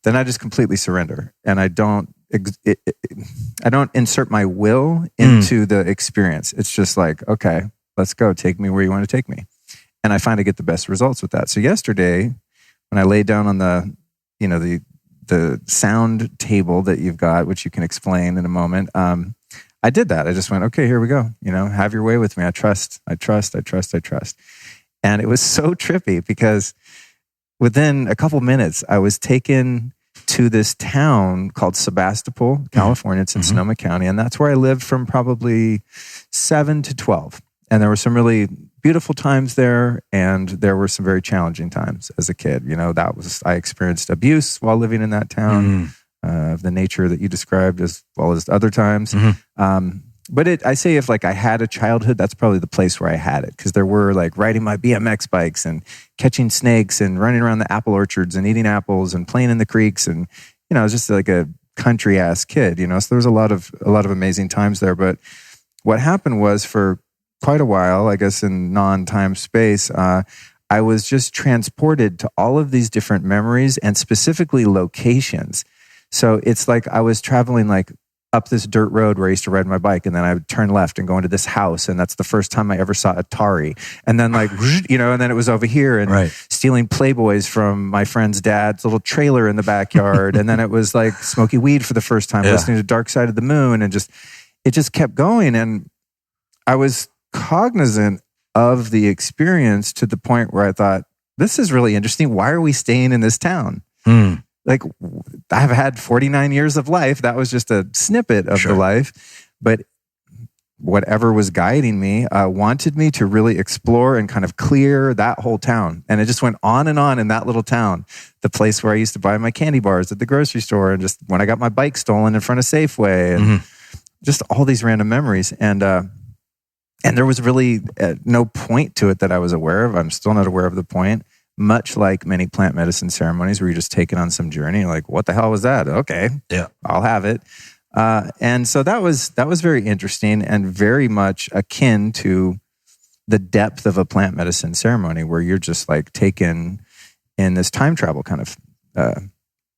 then I just completely surrender. And I don't insert my will into the experience. It's just like, okay, let's go. Take me where you want to take me. And I find I get the best results with that. So yesterday, when I laid down on the sound table that you've got, which you can explain in a moment, I did that. I just went, okay, here we go. Have your way with me. I trust. And it was so trippy because within a couple minutes, I was taken to this town called Sebastopol, California. It's in Sonoma County. And that's where I lived from probably 7 to 12. And there were some really beautiful times there, and there were some very challenging times as a kid. I experienced abuse while living in that town, of the nature that you described, as well as other times. But I say if I had a childhood, that's probably the place where I had it, because there were riding my BMX bikes and catching snakes and running around the apple orchards and eating apples and playing in the creeks, and I was just like a country ass kid. So there was a lot of amazing times there. But what happened was, for quite a while, I guess in non-time space, I was just transported to all of these different memories and specifically locations. So it's like I was traveling up this dirt road where I used to ride my bike, and then I would turn left and go into this house, and that's the first time I ever saw Atari. And then and then it was over here and stealing Playboys from my friend's dad's little trailer in the backyard. And then it was smoking weed for the first time, listening to Dark Side of the Moon, and it just kept going. And I was cognizant of the experience to the point where I thought, this is really interesting. Why are we staying in this town? I've had 49 years of life. That was just a snippet of the life. But whatever was guiding me wanted me to really explore and kind of clear that whole town. And it just went on and on in that little town. The place where I used to buy my candy bars at the grocery store, and just when I got my bike stolen in front of Safeway, and just all these random memories. And there was really no point to it that I was aware of. I'm still not aware of the point. Much like many plant medicine ceremonies where you're just taken on some journey. Like, what the hell was that? Okay, I'll have it. And so that was very interesting and very much akin to the depth of a plant medicine ceremony, where you're just taken in this time travel kind of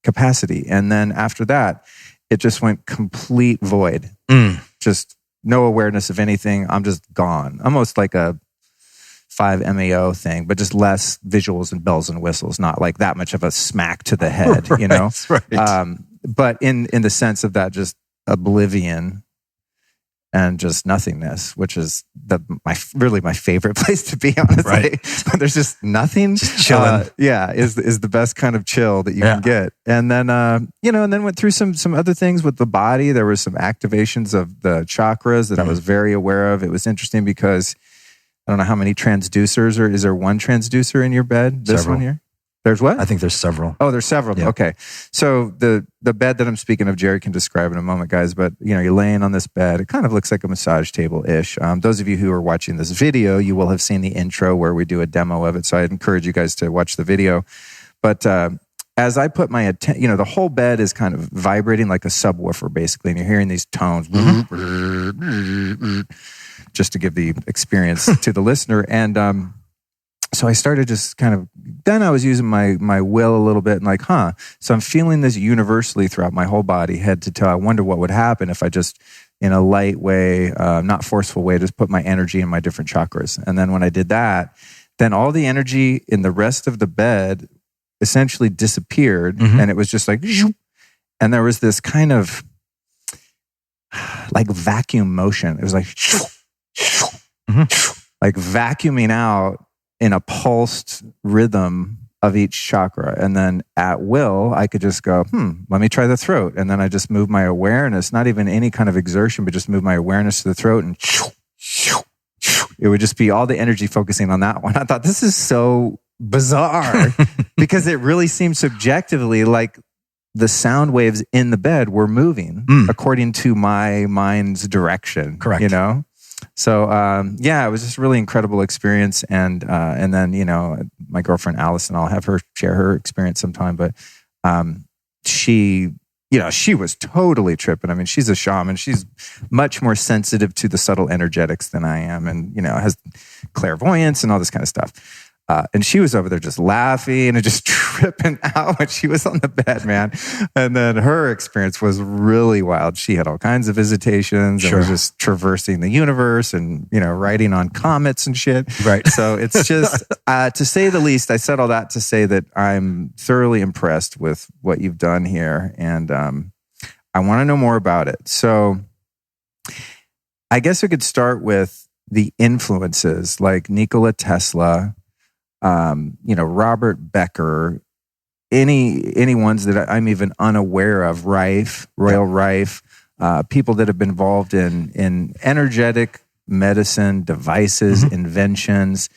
capacity. And then after that, it just went complete void. Just no awareness of anything. I'm just gone. Almost like a 5-MAO thing, but just less visuals and bells and whistles, not that much of a smack to the head, Right. But in the sense of that just oblivion and just nothingness, which is really my favorite place to be, honestly. Right. There's just nothing. Just chilling. Is the best kind of chill that you can get. And then, and then went through some other things with the body. There was some activations of the chakras that I was very aware of. It was interesting because I don't know how many transducers, or is there one transducer in your bed? This Several. one here? There's what? I think there's several. Oh, there's several. Yeah. Okay. So the bed that I'm speaking of, Jerry can describe in a moment, guys, but you're laying on this bed. It kind of looks like a massage table-ish. Those of you who are watching this video, you will have seen the intro where we do a demo of it. So I'd encourage you guys to watch the video. But as I put my attention, the whole bed is kind of vibrating like a subwoofer, basically, and you're hearing these tones just to give the experience to the listener. And so I started just then I was using my will a little bit and so I'm feeling this universally throughout my whole body, head to toe. I wonder what would happen if I just, in a light way, not forceful way, just put my energy in my different chakras. And then when I did that, then all the energy in the rest of the bed essentially disappeared. And it was just like, and there was this kind of like vacuum motion. It was like, like vacuuming out in a pulsed rhythm of each chakra. And then at will, I could just go, let me try the throat. And then I just move my awareness, not even any kind of exertion, but just move my awareness to the throat, and it would just be all the energy focusing on that one. I thought, this is so bizarre because it really seemed subjectively like the sound waves in the bed were moving according to my mind's direction. Correct. So it was just a really incredible experience, and then my girlfriend Allison, I'll have her share her experience sometime. But she was totally tripping. I mean, she's a shaman. She's much more sensitive to the subtle energetics than I am, and has clairvoyance and all this kind of stuff. And she was over there just laughing and just tripping out when she was on the bed, man. And then her experience was really wild. She had all kinds of visitations and was just traversing the universe and, riding on comets and shit. Right. So it's just, to say the least, I said all that to say that I'm thoroughly impressed with what you've done here. And I want to know more about it. So I guess we could start with the influences like Nikola Tesla, Robert Becker, any ones that I'm even unaware of, Rife, Rife, people that have been involved in energetic medicine, devices, inventions.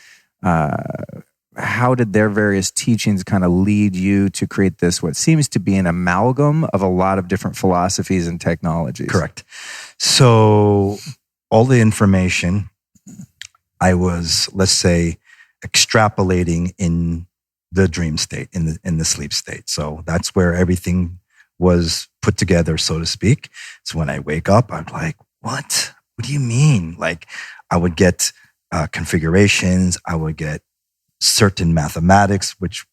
How did their various teachings kind of lead you to create this, what seems to be an amalgam of a lot of different philosophies and technologies? Correct. So all the information I was, let's say, extrapolating in the dream state, in the sleep state. So that's where everything was put together, so to speak. So when I wake up, I'm like, what? What do you mean? Like, I would get configurations, I would get certain mathematics, which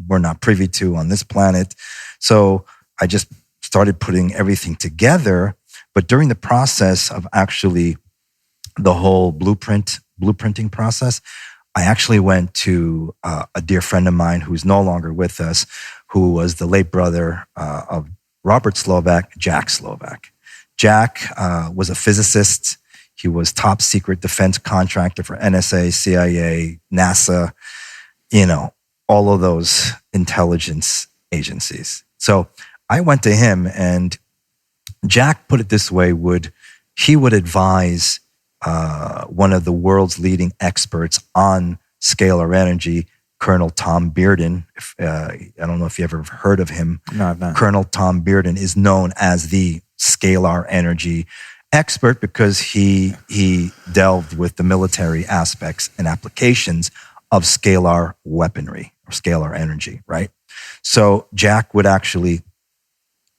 we're not privy to on this planet. So I just started putting everything together. But during the process of actually the whole blueprinting process, I actually went to a dear friend of mine who's no longer with us, who was the late brother of Robert Slovak, Jack Slovak. Jack was a physicist. He was top secret defense contractor for NSA, CIA, NASA, all of those intelligence agencies. So I went to him, and Jack put it this way, he would advise one of the world's leading experts on scalar energy, Colonel Tom Bearden. I don't know if you ever heard of him. No, I've not. Colonel Tom Bearden is known as the scalar energy expert because he delved with the military aspects and applications of scalar weaponry or scalar energy, right? So Jack would actually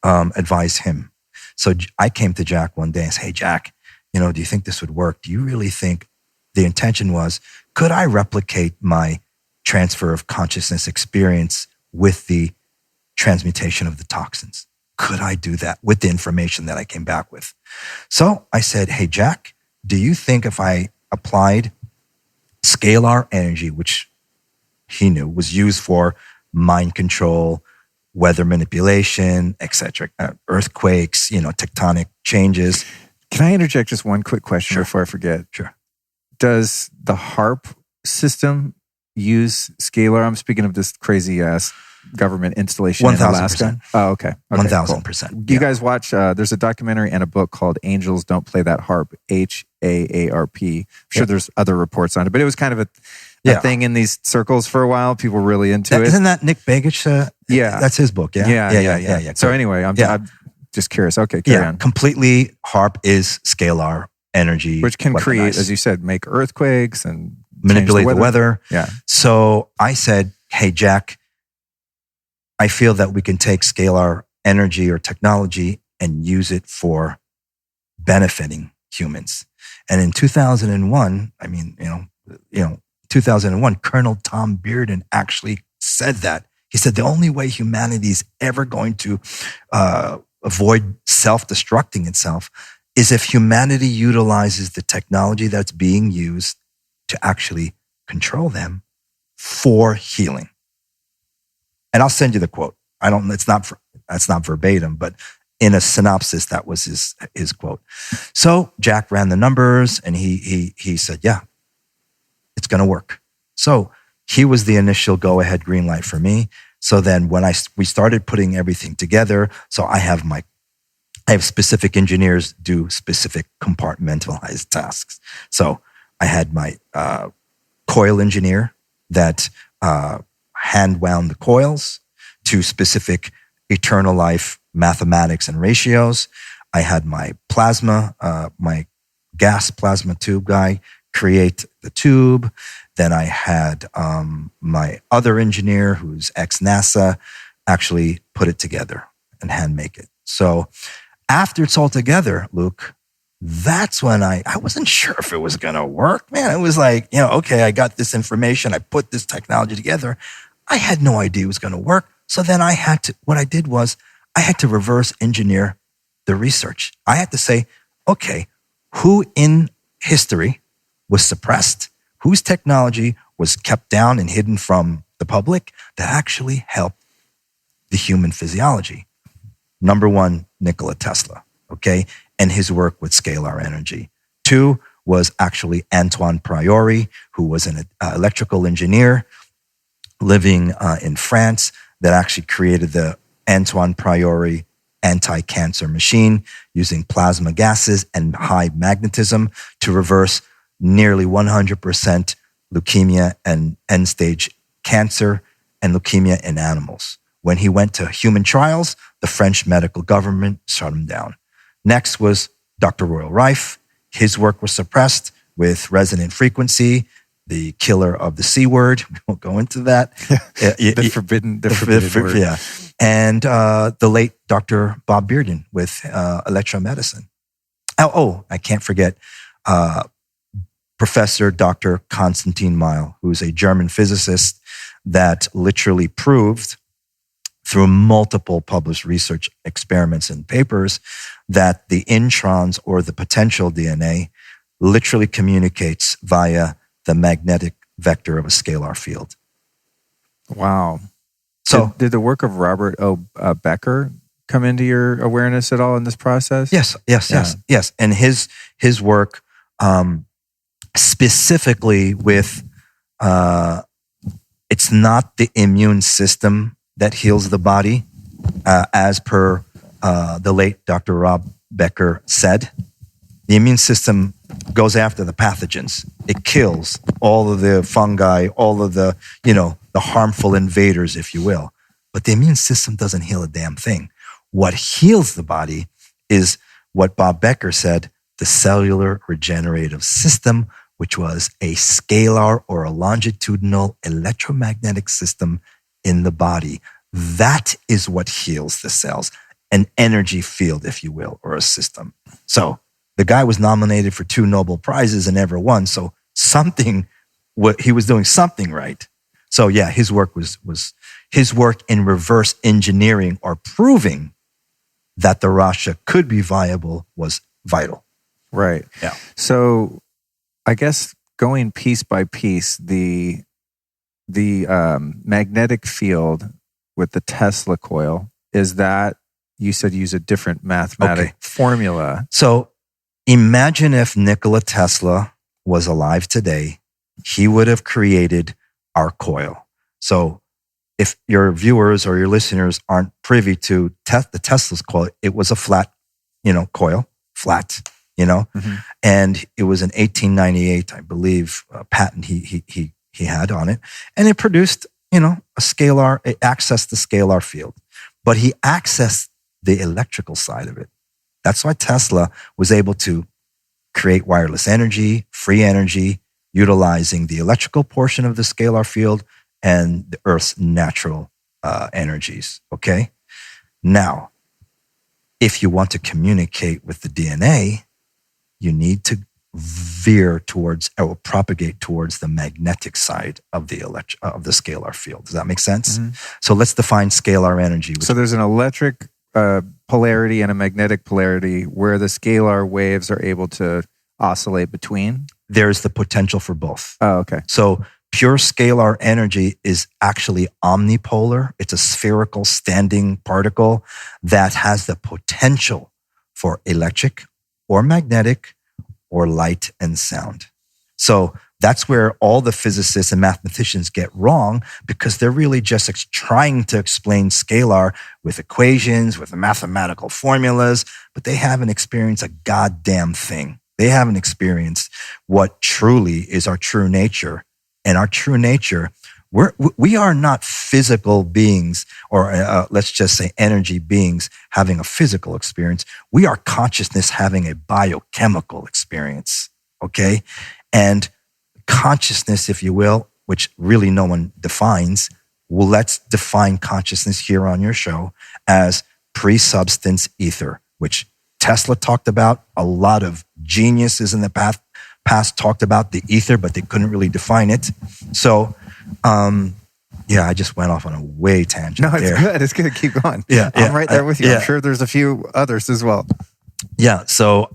advise him. So I came to Jack one day and said, hey, Jack, do you think this would work? Do you really think the intention was, could I replicate my transfer of consciousness experience with the transmutation of the toxins? Could I do that with the information that I came back with? So I said, hey, Jack, do you think if I applied scalar energy, which he knew was used for mind control, weather manipulation, etc., earthquakes, tectonic changes. Can I interject just one quick question before I forget? Sure. Does the HARP system use scalar? I'm speaking of this crazy ass government installation in Alaska. 1,000%. Oh, okay. 1,000%. Cool. You guys watch, there's a documentary and a book called Angels Don't Play That Harp, HAARP. I'm sure there's other reports on it, but it was kind of a thing in these circles for a while. People were really into it. Isn't that Nick Begich? Yeah. That's his book, yeah? Yeah. So anyway, I'm just curious. Okay, carry on. Completely, HARP is scalar energy. Which can create, as you said, make earthquakes and manipulate the weather. Yeah. So I said, hey, Jack, I feel that we can take scalar energy or technology and use it for benefiting humans. And in 2001, 2001, Colonel Tom Bearden actually said that. He said the only way humanity is ever going to avoid self-destructing itself is if humanity utilizes the technology that's being used to actually control them for healing. And I'll send you the quote. That's not verbatim, but in a synopsis, that was his quote. So Jack ran the numbers and he said, yeah, it's going to work. So he was the initial go ahead green light for me. So then when we started putting everything together, so I have specific engineers do specific compartmentalized tasks. So I had my coil engineer that hand wound the coils to specific eternal life mathematics and ratios. I had my plasma, my gas plasma tube guy create the tube. Then I had my other engineer, who's ex-NASA, actually put it together and hand make it. So after it's all together, Luke, that's when I wasn't sure if it was going to work, man. It was like, okay, I got this information. I put this technology together. I had no idea it was going to work. So then what I did was I had to reverse engineer the research. I had to say, okay, who in history was suppressed? Whose technology was kept down and hidden from the public that actually helped the human physiology? Number one, Nikola Tesla, okay? And his work with scalar energy. Two was actually Antoine Prioré, who was an electrical engineer living in France that actually created the Antoine Prioré anti-cancer machine using plasma gases and high magnetism to reverse nearly 100% leukemia and end-stage cancer and leukemia in animals. When he went to human trials, the French medical government shut him down. Next was Dr. Royal Rife. His work was suppressed with resonant frequency, the killer of the C word. We won't go into that. The forbidden word. Yeah. And the late Dr. Bob Bearden with electromedicine. I can't forget Professor Dr. Konstantin Meil, who's a German physicist that literally proved through multiple published research experiments and papers that the introns or the potential DNA literally communicates via the magnetic vector of a scalar field. Wow. So did the work of Robert Becker come into your awareness at all in this process? Yes. And his work specifically with, it's not the immune system that heals the body, as per the late Dr. Rob Becker said. The immune system goes after the pathogens. It kills all of the fungi, all of the, the harmful invaders, if you will. But the immune system doesn't heal a damn thing. What heals the body is what Bob Becker said, the cellular regenerative system, which was a scalar or a longitudinal electromagnetic system in the body. That is what heals the cells, an energy field, if you will, or a system. So the guy was nominated for 2 Nobel Prizes and never won. So he was doing something right. So yeah, his work was his work in reverse engineering or proving that the RASHA could be viable was vital. Right. Yeah. So I guess going piece by piece, the magnetic field with the Tesla coil, is that, you said use a different mathematic formula. So Imagine if Nikola Tesla was alive today, he would have created our coil. So if your viewers or your listeners aren't privy to the Tesla's coil, it was a flat, coil, flat, Mm-hmm. and it was an 1898, I believe, patent he had on it, and it produced, a scalar. It accessed the scalar field, but he accessed the electrical side of it. That's why Tesla was able to create wireless energy, free energy, utilizing the electrical portion of the scalar field and the Earth's natural energies. Okay, now, if you want to communicate with the DNA, you need to veer towards or propagate towards the magnetic side of the scalar field. Does that make sense? Mm-hmm. So let's define scalar energy. So there's an electric polarity and a magnetic polarity where the scalar waves are able to oscillate between. There's the potential for both. Oh, okay. So pure scalar energy is actually omnipolar. It's a spherical standing particle that has the potential for electric or magnetic or light and sound. So that's where all the physicists and mathematicians get wrong, because they're really just trying to explain scalar with equations, with mathematical formulas, but they haven't experienced a goddamn thing. They haven't experienced what truly is our true nature. And our true nature, we are not physical beings, or let's just say energy beings having a physical experience. We are consciousness having a biochemical experience, okay? And consciousness, if you will, which really no one defines, well, let's define consciousness here on your show as pre-substance ether, which Tesla talked about. A lot of geniuses in the past talked about the ether, but they couldn't really define it. So, I just went off on a way tangent. No, it's there. good. It's good. Keep going. Yeah, I'm right there with you. yeah. I'm sure there's a few others as well. Yeah. So,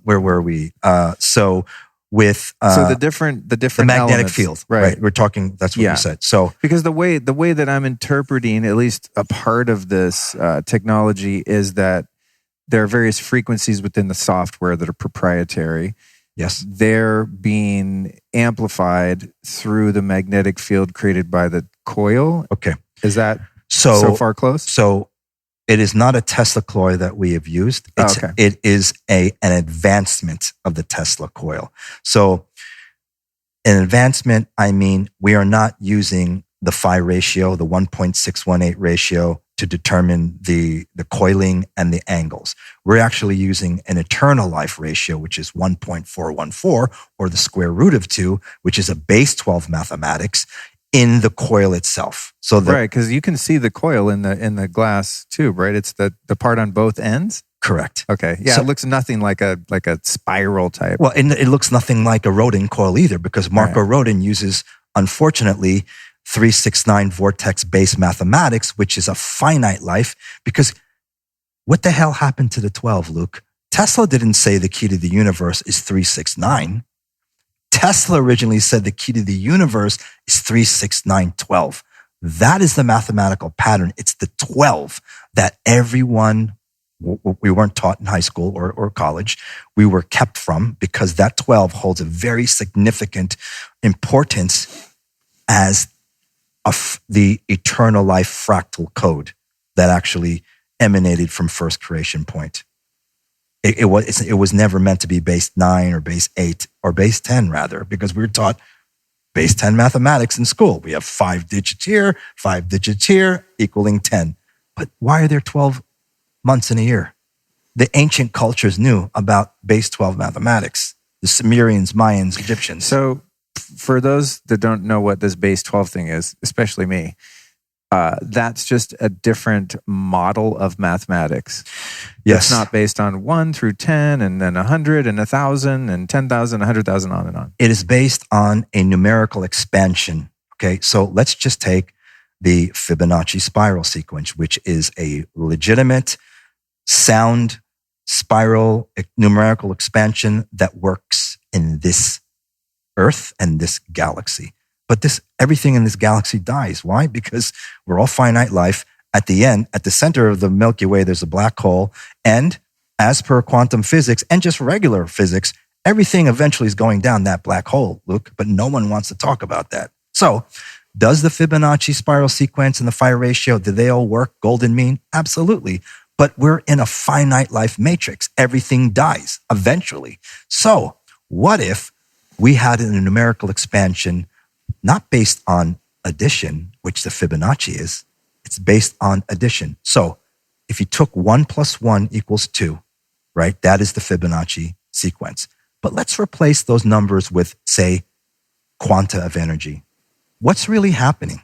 where were we? So the different magnetic elements, field, right? We're talking. That's what you said. So, because the way that I'm interpreting at least a part of this technology is that there are various frequencies within the software that are proprietary. yes, They're being amplified through the magnetic field created by the coil. okay. Is that So so far close? So it is not a Tesla coil that we have used. Okay. It is an advancement of the Tesla coil. So an advancement, I mean, we are not using the phi ratio, the 1.618 ratio, to determine the coiling and the angles. We're actually using an eternal life ratio, which is 1.414, or the square root of 2, which is a base 12 mathematics in the coil itself. So Right, because you can see the coil in the glass tube, right? It's the part on both ends. correct. Okay, yeah, So- it looks nothing like a spiral type. Well, and it looks nothing like a Rodin coil either, because Marco Rodin uses, unfortunately, 369 vortex-based mathematics, which is a finite life. Because what the hell happened to the 12, Luke? Tesla didn't say the key to the universe is 369. Tesla originally said the key to the universe is 36912. That is the mathematical pattern. It's the 12 that everyone, we weren't taught in high school or college, we were kept from, because that 12 holds a very significant importance as the eternal life fractal code that actually emanated from first creation point. It was never meant to be base 9 or base 8 or base 10, rather, because we were taught base 10 mathematics in school. We have 5 digits here, 5 digits here, equaling 10. But why are there 12 months in a year? The ancient cultures knew about base 12 mathematics. The Sumerians, Mayans, Egyptians. So for those that don't know what this base 12 thing is, especially me, that's just a different model of mathematics. Yes. It's not based on 1 through 10 and then 100 and 1,000 and 10,000, 100,000, on and on. It is based on a numerical expansion. Okay, so let's just take the Fibonacci spiral sequence, which is a legitimate sound spiral numerical expansion that works in this Earth and this galaxy. But everything in this galaxy dies. Why? Because we're all finite life. At the end, at the center of the Milky Way, there's a black hole, and as per quantum physics and just regular physics, everything eventually is going down that black hole, Luke, but no one wants to talk about that. So does the Fibonacci spiral sequence and the phi ratio, do they all work golden mean? Absolutely. But we're in a finite life matrix. Everything dies eventually. So what if we had a numerical expansion not based on addition, which the Fibonacci is, it's based on addition. So if you took 1 + 1 = 2, right, that is the Fibonacci sequence. But let's replace those numbers with, say, quanta of energy. What's really happening?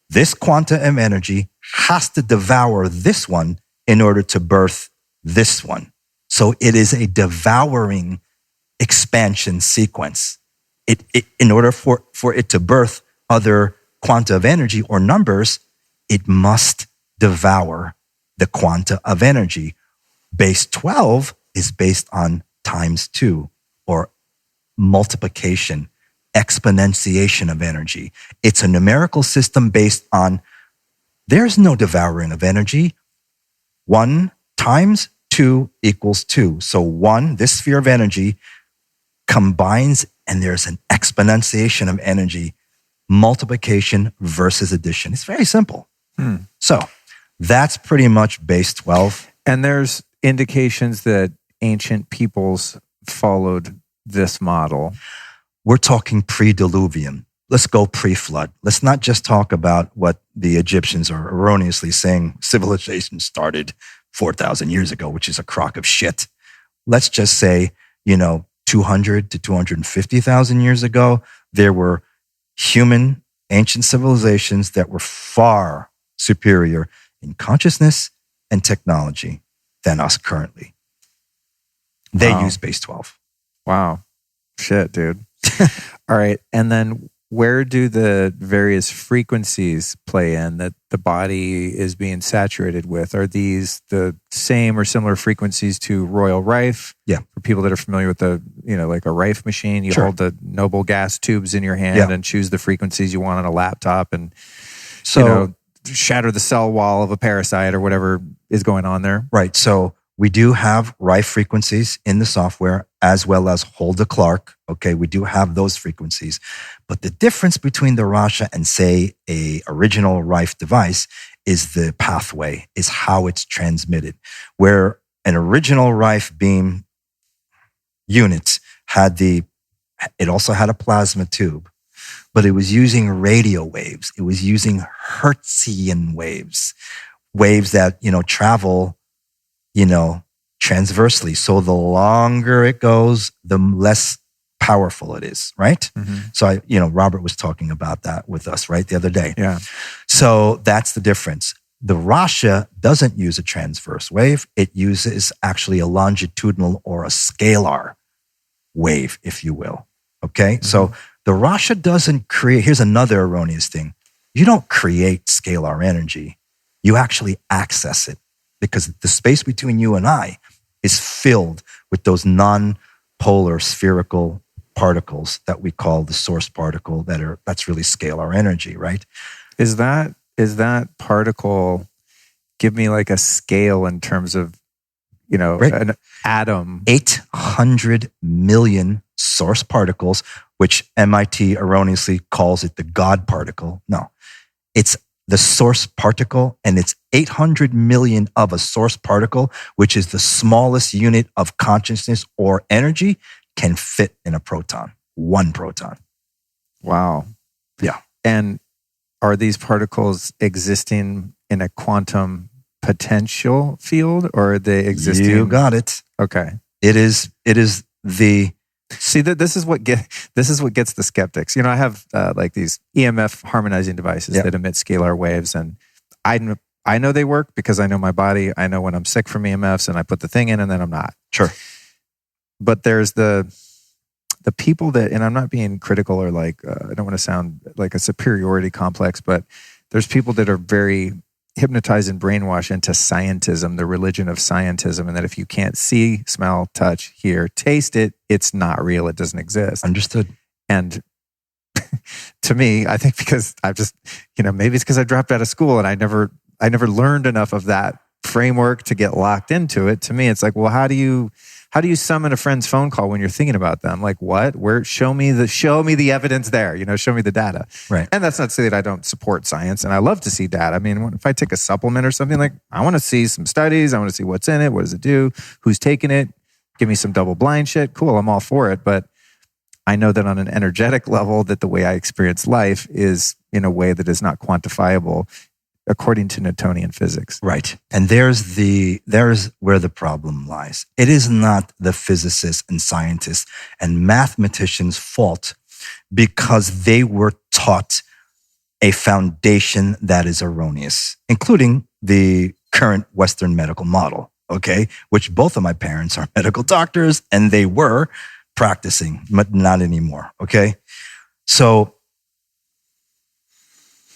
This quanta of energy has to devour this one in order to birth this one. So it is a devouring expansion sequence. In order for it to birth other quanta of energy or numbers, it must devour the quanta of energy. Base 12 is based on ×2 or multiplication, exponentiation of energy. It's a numerical system based on there's no devouring of energy. 1 × 2 = 2. So 1, this sphere of energy, combines and there's an exponentiation of energy, multiplication versus addition. It's very simple. So that's pretty much base 12. And there's indications that ancient peoples followed this model. We're talking pre-diluvian. Let's go pre-flood. Let's not just talk about what the Egyptians are erroneously saying civilization started 4,000 years ago, which is a crock of shit. Let's just say, 200 to 250,000 years ago, there were human ancient civilizations that were far superior in consciousness and technology than us currently. They use base 12. Wow. Shit, dude. All right. And then where do the various frequencies play in that the body is being saturated with? Are these the same or similar frequencies to Royal Rife? Yeah. For people that are familiar with the, like a Rife machine, you hold the noble gas tubes in your hand and choose the frequencies you want on a laptop and, shatter the cell wall of a parasite or whatever is going on there. Right. So we do have Rife frequencies in the software as well as Hulda Clark. Okay, we do have those frequencies. But the difference between the RASHA and, say, a original Rife device is the pathway, is how it's transmitted. Where an original Rife beam unit it also had a plasma tube, but it was using radio waves. It was using Hertzian waves that, travel transversely. So the longer it goes, the less powerful it is, right? Mm-hmm. So Robert was talking about that with us, right, the other day. Yeah. So that's the difference. The RASHA doesn't use a transverse wave. It uses actually a longitudinal or a scalar wave, if you will. Okay? Mm-hmm. So the RASHA doesn't create, here's another erroneous thing. You don't create scalar energy. You actually access it, because the space between you and I is filled with those non-polar spherical particles that we call the source particle that's really scalar energy, right? Is that particle, give me like a scale in terms of, right. An atom? 800 million source particles, which MIT erroneously calls it the God particle. No, it's the source particle, and it's 800 million of a source particle, which is the smallest unit of consciousness or energy, can fit in a proton, 1 proton. Wow. Yeah. And are these particles existing in a quantum potential field, or are they existing? You got it. Okay. It is the... See, this is what gets the skeptics. I have like these EMF harmonizing devices that emit scalar waves, and I know they work because I know my body. I know when I'm sick from EMFs, and I put the thing in, and then I'm not. Sure. But there's the people that, and I'm not being critical or like I don't want to sound like a superiority complex, but there's people that are very hypnotized and brainwashed into scientism, the religion of scientism, and that if you can't see, smell, touch, hear, taste it, it's not real. It doesn't exist. Understood. And to me, I think because I've just, maybe it's because I dropped out of school and I never learned enough of that framework to get locked into it. To me, it's like, well, how do you summon a friend's phone call when you're thinking about them? Like, what? Where? Show me the evidence there. Show me the data. Right. And that's not to say that I don't support science, and I love to see data. I mean, if I take a supplement or something, like, I want to see some studies. I want to see what's in it. What does it do? Who's taking it? Give me some double blind shit. Cool. I'm all for it. But I know that on an energetic level, that the way I experience life is in a way that is not quantifiable according to Newtonian physics. Right. And there's where the problem lies. It is not the physicists and scientists and mathematicians' fault because they were taught a foundation that is erroneous, including the current Western medical model, okay? Which both of my parents are medical doctors and they were practicing, but not anymore, okay? So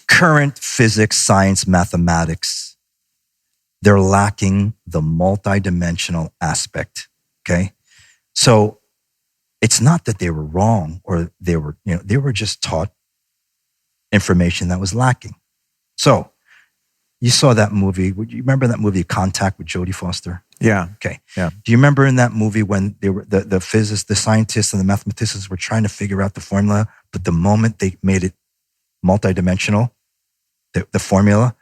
current physics, science, mathematics, they're lacking the multidimensional aspect, okay? So it's not that they were wrong or they were just taught information that was lacking. So you saw that movie. You remember that movie Contact with Jodie Foster? Yeah. Okay. Yeah. Do you remember in that movie when they were the physicists, the scientists, and the mathematicians were trying to figure out the formula, but the moment they made it multidimensional, the formula,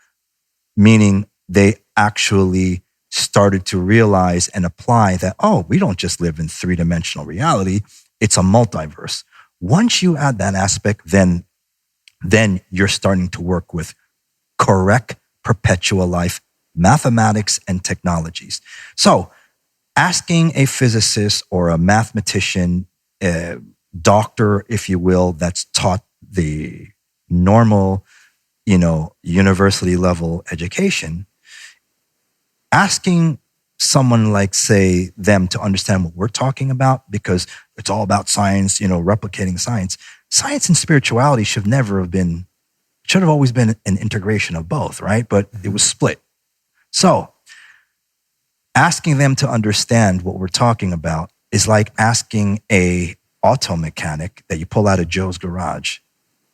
meaning they actually started to realize and apply that, oh, we don't just live in three-dimensional reality, it's a multiverse. Once you add that aspect, then you're starting to work with correct perpetual life mathematics and technologies. So asking a physicist or a mathematician, doctor, if you will, that's taught the normal, university level education, asking someone like, say, them to understand what we're talking about, because it's all about science, replicating science. Science and spirituality should have always been an integration of both, right? But it was split. So asking them to understand what we're talking about is like asking a auto mechanic that you pull out of Joe's garage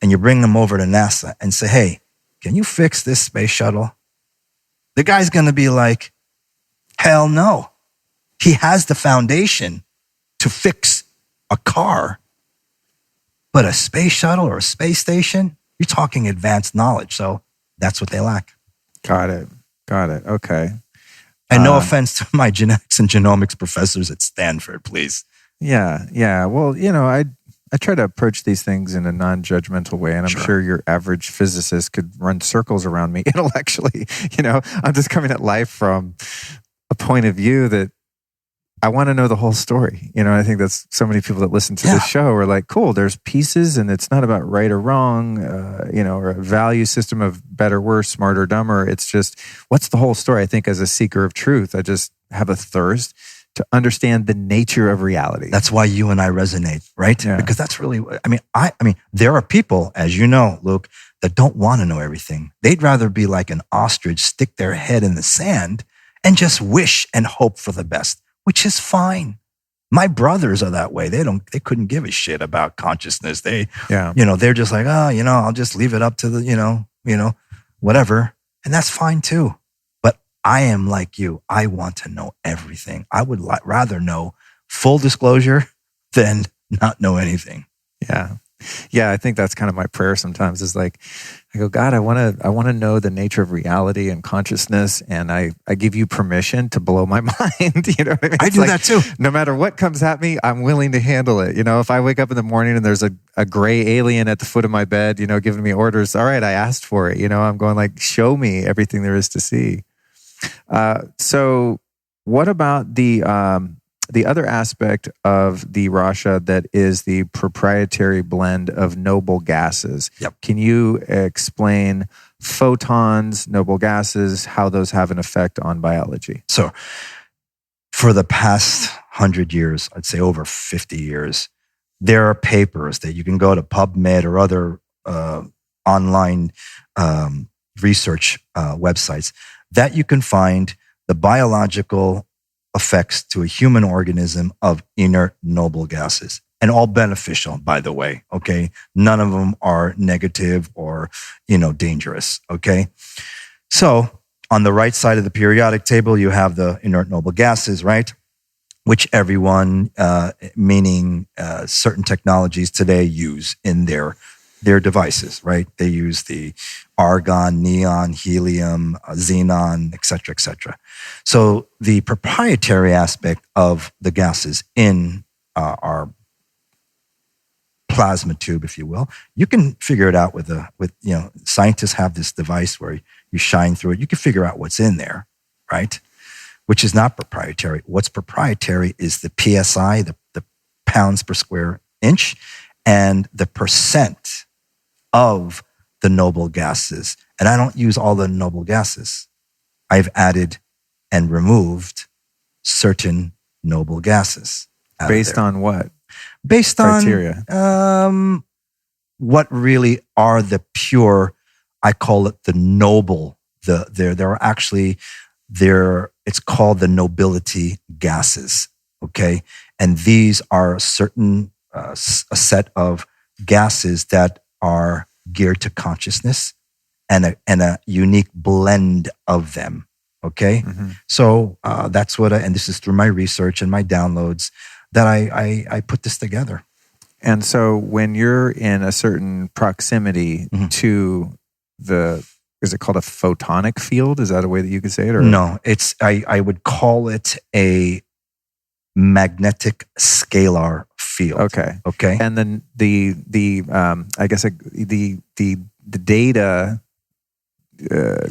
and you bring them over to NASA and say, hey, can you fix this space shuttle? The guy's going to be like, hell no. He has the foundation to fix a car, but a space shuttle or a space station, you're talking advanced knowledge. So that's what they lack. Got it. Okay. And no offense to my genetics and genomics professors at Stanford, please. Yeah. Well, I try to approach these things in a non-judgmental way, and I'm sure your average physicist could run circles around me intellectually. I'm just coming at life from a point of view that I want to know the whole story. I think that's so many people that listen to this show are like, cool, there's pieces and it's not about right or wrong, or a value system of better, worse, smarter, dumber. It's just, what's the whole story? I think as a seeker of truth, I just have a thirst to understand the nature of reality. That's why you and I resonate, right? Yeah. Because that's really, I mean, there are people, as you know, Luke, that don't want to know everything. They'd rather be like an ostrich, stick their head in the sand and just wish and hope for the best, which is fine. My brothers are that way. They couldn't give a shit about consciousness. They're just like, I'll just leave it up to the, whatever. And that's fine too. I am like you. I want to know everything. I would rather know full disclosure than not know anything. Yeah. I think that's kind of my prayer sometimes is like, I go, God, I want to know the nature of reality and consciousness. And I give you permission to blow my mind. You know what I mean? I do that too. No matter what comes at me, I'm willing to handle it. If I wake up in the morning and there's a gray alien at the foot of my bed, giving me orders. All right, I asked for it. I'm going like, show me everything there is to see. So what about the other aspect of the RASHA that is the proprietary blend of noble gases? Yep. Can you explain photons, noble gases, how those have an effect on biology? So for the past 100 years, I'd say over 50 years, there are papers that you can go to PubMed or other online research websites that you can find the biological effects to a human organism of inert noble gases, and all beneficial, by the way. Okay. None of them are negative or, dangerous. Okay. So On the right side of the periodic table, you have the inert noble gases, right? Which everyone, meaning certain technologies today, use in their devices, right? They use the argon, neon, helium, xenon, et cetera, et cetera. So the proprietary aspect of the gases in our plasma tube, if you will, you can figure it out with scientists have this device where you shine through it. You can figure out what's in there, right? Which is not proprietary. What's proprietary is the PSI, the pounds per square inch, and the percent of the noble gases. And I don't use all the noble gases. I've added and removed certain noble gases. Based on what? Based criteria? On what really are the pure, I call it the noble. There are actually, it's called the nobility gases, okay? And these are a set of gases that are geared to consciousness and a unique blend of them, okay? Mm-hmm. So that's and this is through my research and my downloads that I put this together. And so when you're in a certain proximity to is it called a photonic field? Is that a way that you could say it? Or? No, I would call it a magnetic scalar field. Okay. And then the data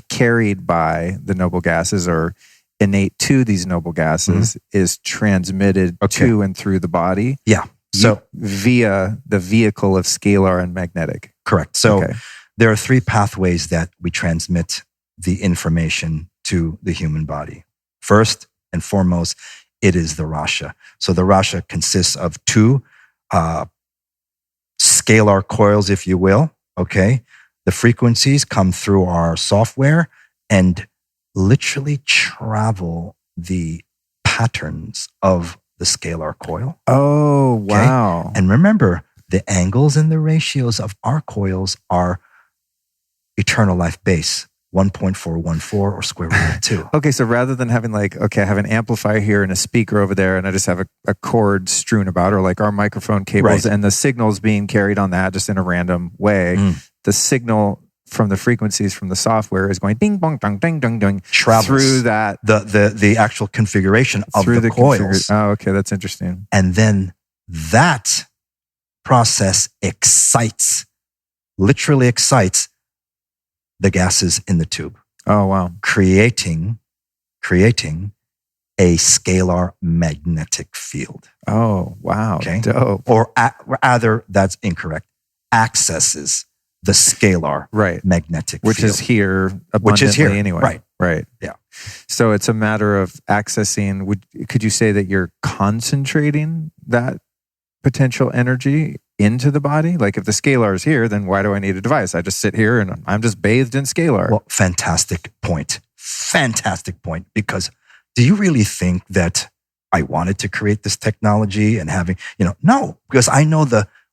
carried by the noble gases or innate to these noble gases is transmitted to and through the body. Yeah. So via the vehicle of scalar and magnetic. Correct. So there are 3 pathways that we transmit the information to the human body. First and foremost, it is the RASHA. So the RASHA consists of 2 scalar coils, if you will. Okay. The frequencies come through our software and literally travel the patterns of the scalar coil. Oh, wow. Okay? And remember, the angles and the ratios of our coils are eternal life base, 1.414 or square root of 2. Okay, so rather than having I have an amplifier here and a speaker over there, and I just have a cord strewn about, or like our microphone cables, and the signals being carried on that just in a random way, the signal from the frequencies from the software is going ding bong dong ding dong ding through that the actual configuration of the coils. Oh, okay, that's interesting. And then that process literally excites the gases in the tube. Oh, wow. Creating a scalar magnetic field. Oh, wow. Okay. Dope. Or rather, that's incorrect. Accesses the scalar magnetic which field. Is here abundantly anyway. Right. Yeah. So it's a matter of accessing. Could you say that you're concentrating that potential energy into the body? Like if the scalar is here, then why do I need a device? I just sit here and I'm just bathed in scalar. Well, fantastic point. Because do you really think that I wanted to create this technology and having, no, because I know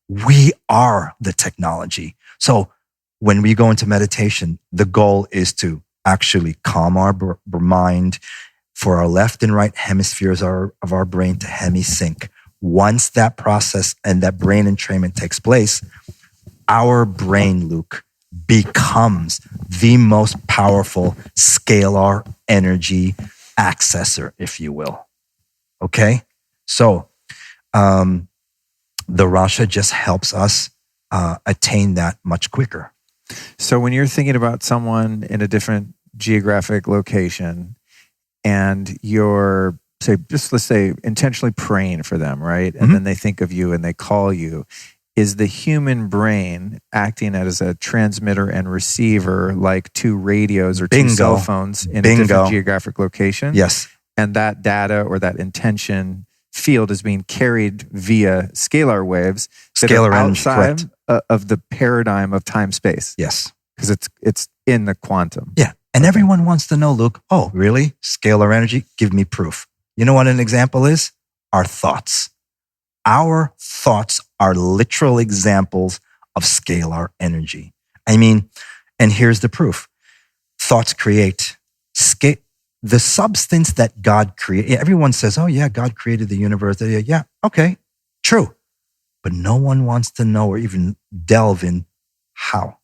we are the technology. So when we go into meditation, the goal is to actually calm our mind for our left and right hemispheres of our brain to hemisync. Once that process and that brain entrainment takes place, our brain, Luke, becomes the most powerful scalar energy accessor, if you will. Okay? So the RASHA just helps us attain that much quicker. So when you're thinking about someone in a different geographic location and you're, let's say intentionally praying for them, right? And then they think of you and they call you. Is the human brain acting as a transmitter and receiver like 2 radios or 2 cell phones in a different geographic location? Yes. And that data or that intention field is being carried via scalar waves that are outside of the paradigm of time-space. Yes. Because it's in the quantum. Yeah. And everyone wants to know, Luke, oh, really? Scalar energy? Give me proof. You know what an example is? Our thoughts. Our thoughts are literal examples of scalar energy. I mean, and here's the proof. Thoughts create the substance that God created. Everyone says, oh yeah, God created the universe. Yeah, okay, true. But no one wants to know or even delve in how.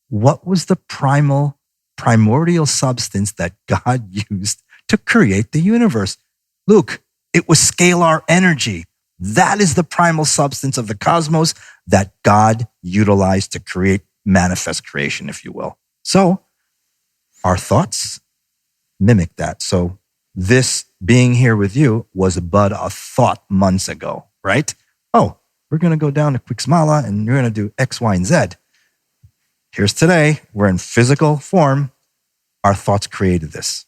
What was the primordial substance that God used to create the universe? Luke, it was scalar energy. That is the primal substance of the cosmos that God utilized to create manifest creation, if you will. So our thoughts mimic that. So this being here with you was but a thought months ago, right? Oh, we're going to go down to Quixmala and we're going to do X, Y, and Z. Here's today. We're in physical form. Our thoughts created this.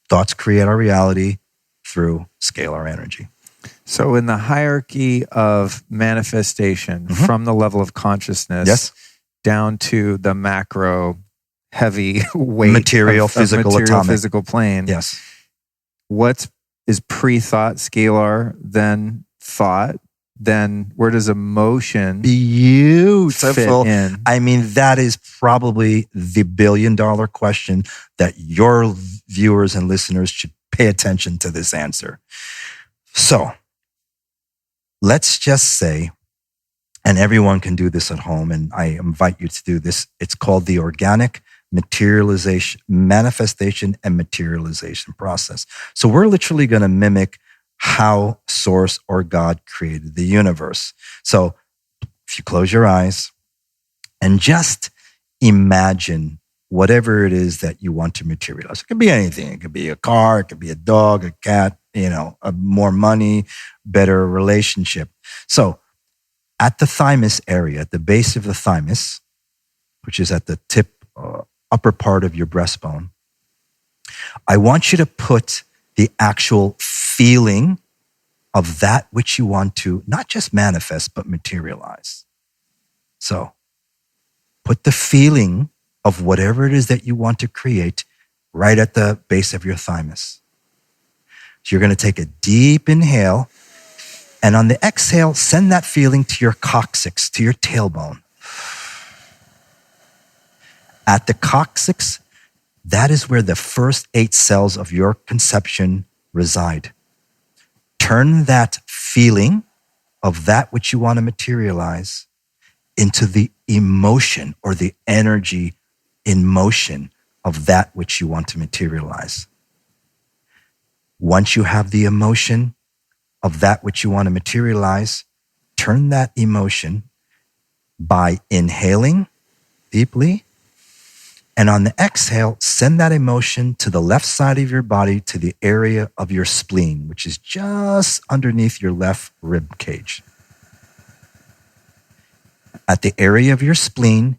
Thoughts create our reality through scalar energy. So in the hierarchy of manifestation, from the level of consciousness down to the macro, heavy weight material, physical, atomic. Physical plane. Yes. What is pre-thought scalar, then thought, then where does emotion beautiful fit in? I mean, that is probably the billion-dollar question that your viewers and listeners should pay attention to this answer. So let's just say, and everyone can do this at home, and I invite you to do this. It's called the organic manifestation and materialization process. So we're literally going to mimic how Source or God created the universe. So if you close your eyes and just imagine whatever it is that you want to materialize. It could be anything. It could be a car, it could be a dog, a cat, more money, better relationship. So at the thymus area, at the base of the thymus, which is at the tip, upper part of your breastbone, I want you to put the actual feeling of that which you want to not just manifest, but materialize. So put the feeling of whatever it is that you want to create right at the base of your thymus. So you're going to take a deep inhale, and on the exhale, send that feeling to your coccyx, to your tailbone. At the coccyx, that is where the first 8 cells of your conception reside. Turn that feeling of that which you want to materialize into the emotion or the energy in motion of that which you want to materialize. Once you have the emotion of that which you want to materialize, turn that emotion by inhaling deeply, and on the exhale, send that emotion to the left side of your body, to the area of your spleen, which is just underneath your left rib cage. At the area of your spleen,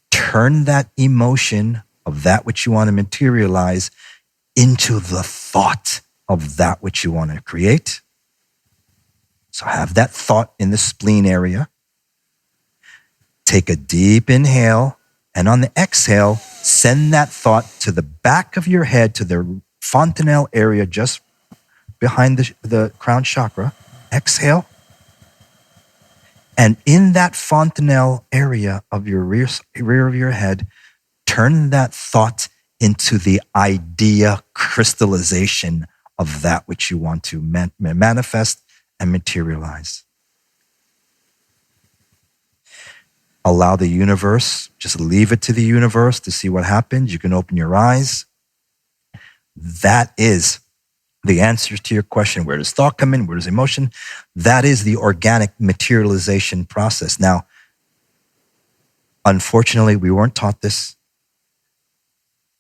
turn that emotion of that which you want to materialize into the thought of that which you want to create. So have that thought in the spleen area. Take a deep inhale, and on the exhale, send that thought to the back of your head, to the fontanelle area just behind the crown chakra. Exhale. And in that fontanelle area of your rear of your head, turn that thought into the idea crystallization of that which you want to manifest and materialize. Allow the universe, just leave it to the universe to see what happens. You can open your eyes. That is the answers to your question. Where does thought come in? Where does emotion? That is the organic materialization process. Now, unfortunately, we weren't taught this.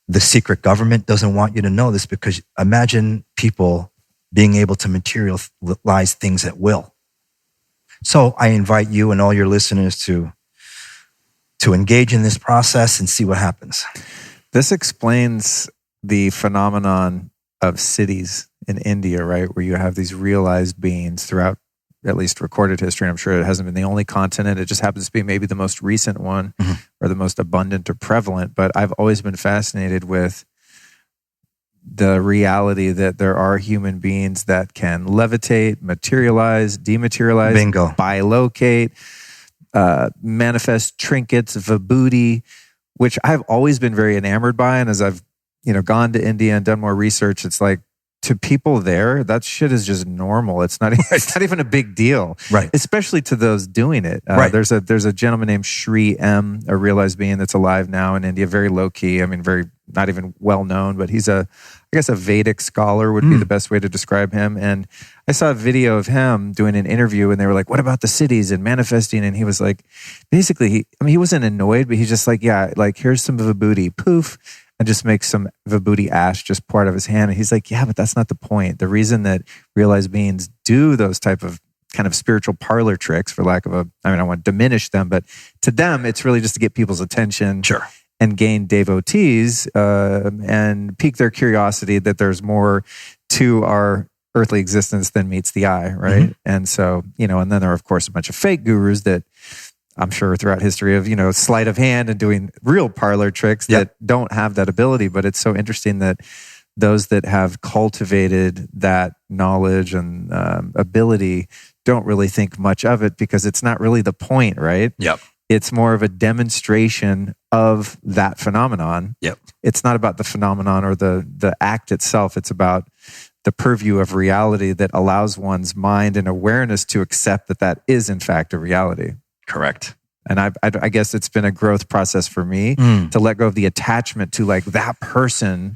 The secret government doesn't want you to know this, because imagine people being able to materialize things at will. So I invite you and all your listeners to engage in this process and see what happens. This explains the phenomenon of cities in India, right? Where you have these realized beings throughout at least recorded history. And I'm sure it hasn't been the only continent. It just happens to be maybe the most recent one or the most abundant or prevalent. But I've always been fascinated with the reality that there are human beings that can levitate, materialize, dematerialize, bingo, bilocate, manifest trinkets, vibhuti, which I've always been very enamored by. And as I've gone to India and done more research, it's like, to people there, that shit is just normal. It's not even a big deal, right? Especially to those doing it. Right. There's a gentleman named Sri M, a realized being that's alive now in India, very low key. I mean, very not even well known, but he's I guess a Vedic scholar would be the best way to describe him. And I saw a video of him doing an interview, and they were like, "What about the cities and manifesting?" And he was like, basically, he wasn't annoyed, but he's just like, "Yeah, like here's some vibhuti, poof." And just makes some vibhuti ash just pour out of his hand. And he's like, yeah, but that's not the point. The reason that realized beings do those type of kind of spiritual parlor tricks, for lack of I don't want to diminish them, but to them, it's really just to get people's attention and gain devotees and pique their curiosity that there's more to our earthly existence than meets the eye, right? Mm-hmm. And so, and then there are, of course, a bunch of fake gurus that I'm sure throughout history of, sleight of hand and doing real parlor tricks that don't have that ability. But it's so interesting that those that have cultivated that knowledge and ability don't really think much of it, because it's not really the point, right? Yep. It's more of a demonstration of that phenomenon. Yep. It's not about the phenomenon or the act itself. It's about the purview of reality that allows one's mind and awareness to accept that is in fact a reality. Correct. And I guess it's been a growth process for me to let go of the attachment to like that person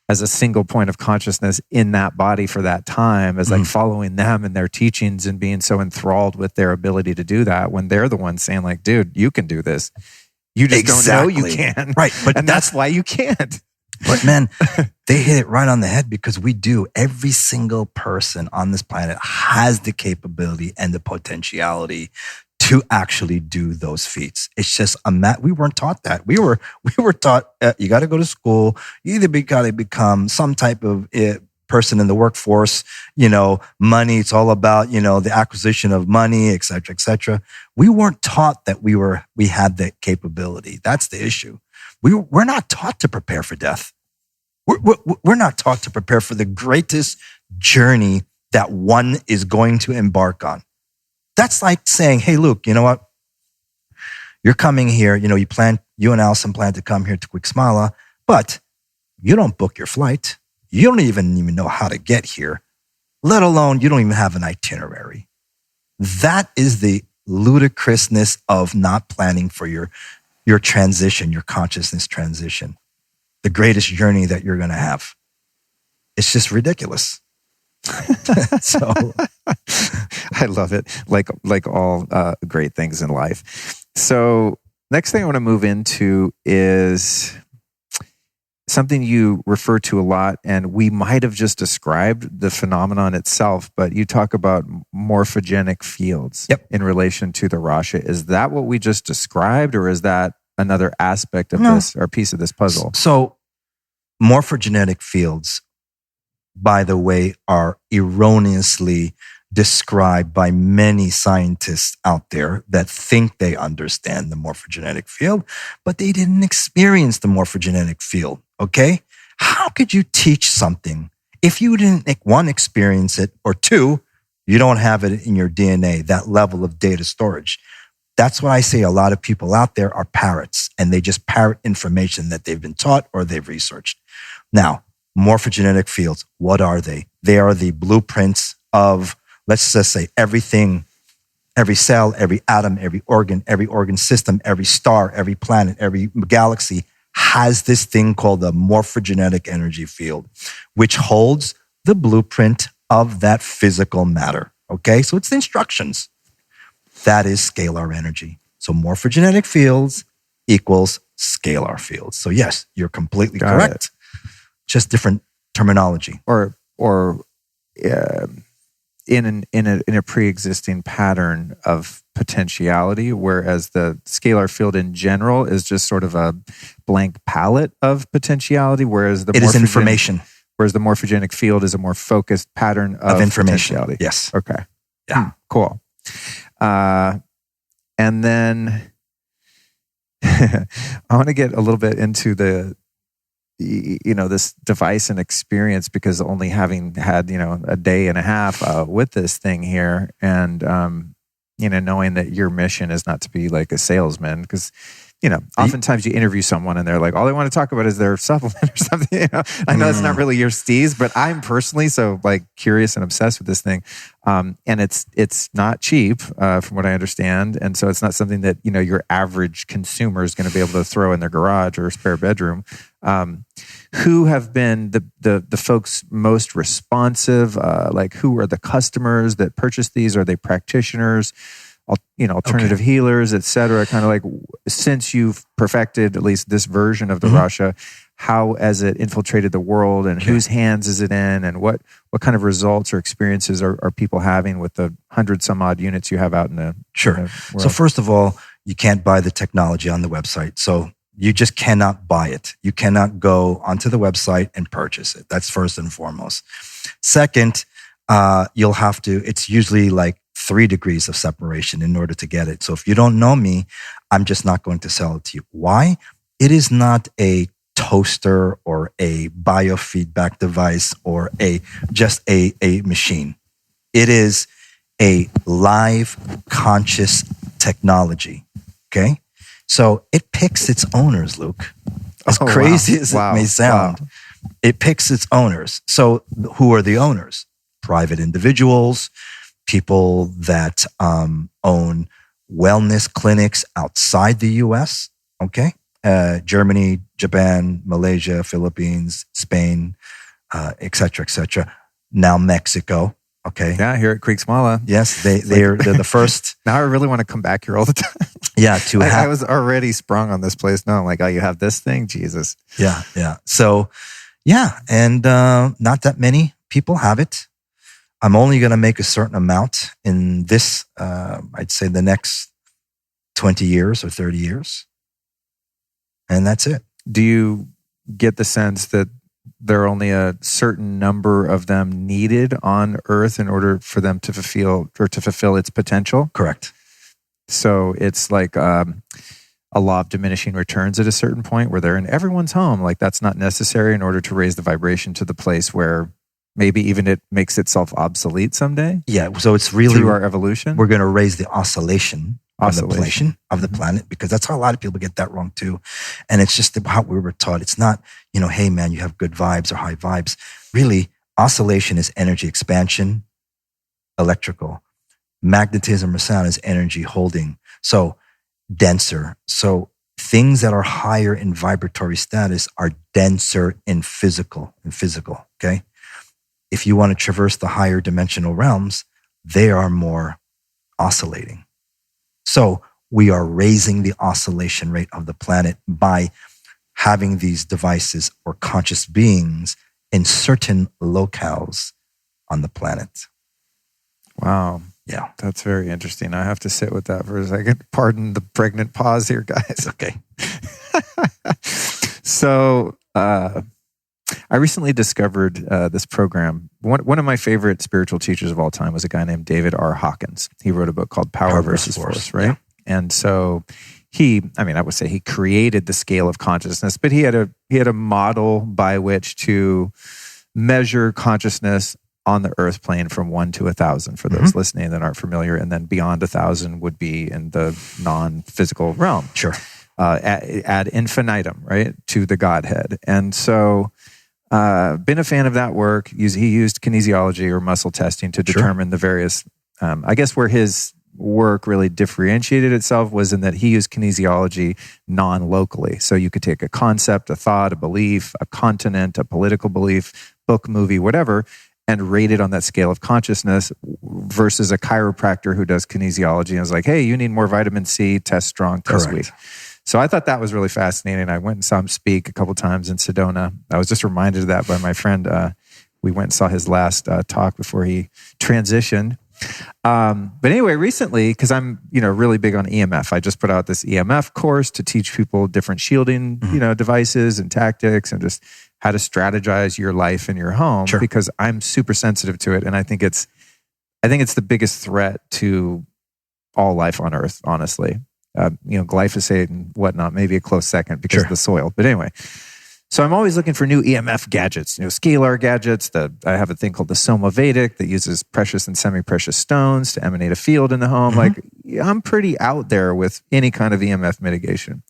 as a single point of consciousness in that body for that time, as like following them and their teachings and being so enthralled with their ability to do that, when they're the ones saying like, dude, you can do this. You just don't know you can. Right. But that's why you can't. But man, they hit it right on the head, because we do. Every single person on this planet has the capability and the potentiality to actually do those feats. It's just we weren't taught that. We were taught you got to go to school. You either got to become some type of person in the workforce. Money. It's all about the acquisition of money, et cetera, et cetera. We weren't taught that we had that capability. That's the issue. We're not taught to prepare for death. We're not taught to prepare for the greatest journey that one is going to embark on. That's like saying, hey, Luke, you know what? You're coming here. You and Allison plan to come here to Quicksmala, but you don't book your flight. You don't even know how to get here, let alone you don't even have an itinerary. That is the ludicrousness of not planning for your transition, your consciousness transition, the greatest journey that you're going to have. It's just ridiculous. So I love it. Like all great things in life. So next thing I want to move into is something you refer to a lot, and we might have just described the phenomenon itself, but you talk about morphogenic fields in relation to the RASHA. Is that what we just described, or is that another aspect of this or piece of this puzzle? So morphogenetic fields, by the way, are erroneously described by many scientists out there that think they understand the morphogenetic field, but they didn't experience the morphogenetic field, okay? How could you teach something if you didn't, one, experience it, or two, you don't have it in your DNA, that level of data storage? That's why I say a lot of people out there are parrots, and they just parrot information that they've been taught or they've researched. Now, morphogenetic fields, what are they? They are the blueprints of, let's just say, everything, every cell, every atom, every organ system, every star, every planet, every galaxy has this thing called the morphogenetic energy field, which holds the blueprint of that physical matter. Okay, so it's the instructions. That is scalar energy. So morphogenetic fields equals scalar fields. So yes, you're completely correct. Just different terminology. Or in a pre-existing pattern of potentiality, whereas the scalar field in general is just sort of a blank palette of potentiality, whereas it is information. Whereas the morphogenic field is a more focused pattern of information. Potentiality. Yes. Okay. Yeah. Cool. And then I want to get a little bit into this device and experience, because only having had, a day and a half with this thing here, and, knowing that your mission is not to be like a salesman, because oftentimes you interview someone and they're like, all they want to talk about is their supplement or something. I know it's not really your steez, but I'm personally so like curious and obsessed with this thing. And it's not cheap, from what I understand. And so it's not something that, your average consumer is going to be able to throw in their garage or spare bedroom. Who have been the folks most responsive? Like who are the customers that purchase these? Are they practitioners? Alternative healers, et cetera, kind of like since you've perfected at least this version of the RASHA, how has it infiltrated the world and whose hands is it in and what kind of results or experiences are people having with the 100 some odd units you have out in the world? So first of all, you can't buy the technology on the website. So you just cannot buy it. You cannot go onto the website and purchase it. That's first and foremost. Second, you'll have to, it's usually like 3 degrees of separation in order to get it. So if you don't know me, I'm just not going to sell it to you. Why? It is not a toaster or a biofeedback device or just a machine. It is a live conscious technology. Okay. So it picks its owners, Luke. As crazy as it may sound, it picks its owners. So who are the owners? Private individuals, people that own wellness clinics outside the U.S., okay? Germany, Japan, Malaysia, Philippines, Spain, et cetera, et cetera. Now Mexico, okay? Yeah, here at Creeksmala. Yes, they're the first. Now I really want to come back here all the time. Yeah, I was already sprung on this place. No, I'm like, oh, you have this thing? Jesus. Yeah. So, yeah, and not that many people have it. I'm only going to make a certain amount in this, I'd say the next 20 years or 30 years. And that's it. Do you get the sense that there are only a certain number of them needed on Earth in order for them to fulfill its potential? Correct. So it's like a law of diminishing returns at a certain point where they're in everyone's home. Like that's not necessary in order to raise the vibration to the place where maybe even it makes itself obsolete someday. Yeah, so it's really through our evolution. We're going to raise the oscillation of the planet, because that's how a lot of people get that wrong too. And it's just how we were taught. It's not, hey man, you have good vibes or high vibes. Really, oscillation is energy expansion, electrical. Magnetism or sound is energy holding. So denser. So things that are higher in vibratory status are denser in physical, okay? If you want to traverse the higher dimensional realms, they are more oscillating. So we are raising the oscillation rate of the planet by having these devices or conscious beings in certain locales on the planet. Wow. Yeah. That's very interesting. I have to sit with that for a second. Pardon the pregnant pause here, guys. Okay. So, I recently discovered this program. One of my favorite spiritual teachers of all time was a guy named David R. Hawkins. He wrote a book called Power versus Force, right? Yeah. And so I would say he created the scale of consciousness, but he had a model by which to measure consciousness on the earth plane from 1 to 1,000 for those listening that aren't familiar. And then beyond 1,000 would be in the non-physical realm. Sure. Ad infinitum, right? To the Godhead. And so, been a fan of that work. He used kinesiology or muscle testing to determine the various, I guess where his work really differentiated itself was in that he used kinesiology non-locally. So you could take a concept, a thought, a belief, a continent, a political belief, book, movie, whatever, and rate it on that scale of consciousness versus a chiropractor who does kinesiology and is like, hey, you need more vitamin C, test strong, test weak. So I thought that was really fascinating. I went and saw him speak a couple times in Sedona. I was just reminded of that by my friend. We went and saw his last talk before he transitioned. But anyway, recently, because I'm really big on EMF, I just put out this EMF course to teach people different shielding devices and tactics and just how to strategize your life in your home, because I'm super sensitive to it, and I think it's the biggest threat to all life on Earth, honestly. Glyphosate and whatnot, maybe a close second because of the soil. But anyway, so I'm always looking for new EMF gadgets, scalar gadgets. I have a thing called the Soma Vedic that uses precious and semi-precious stones to emanate a field in the home. Like, I'm pretty out there with any kind of EMF mitigation.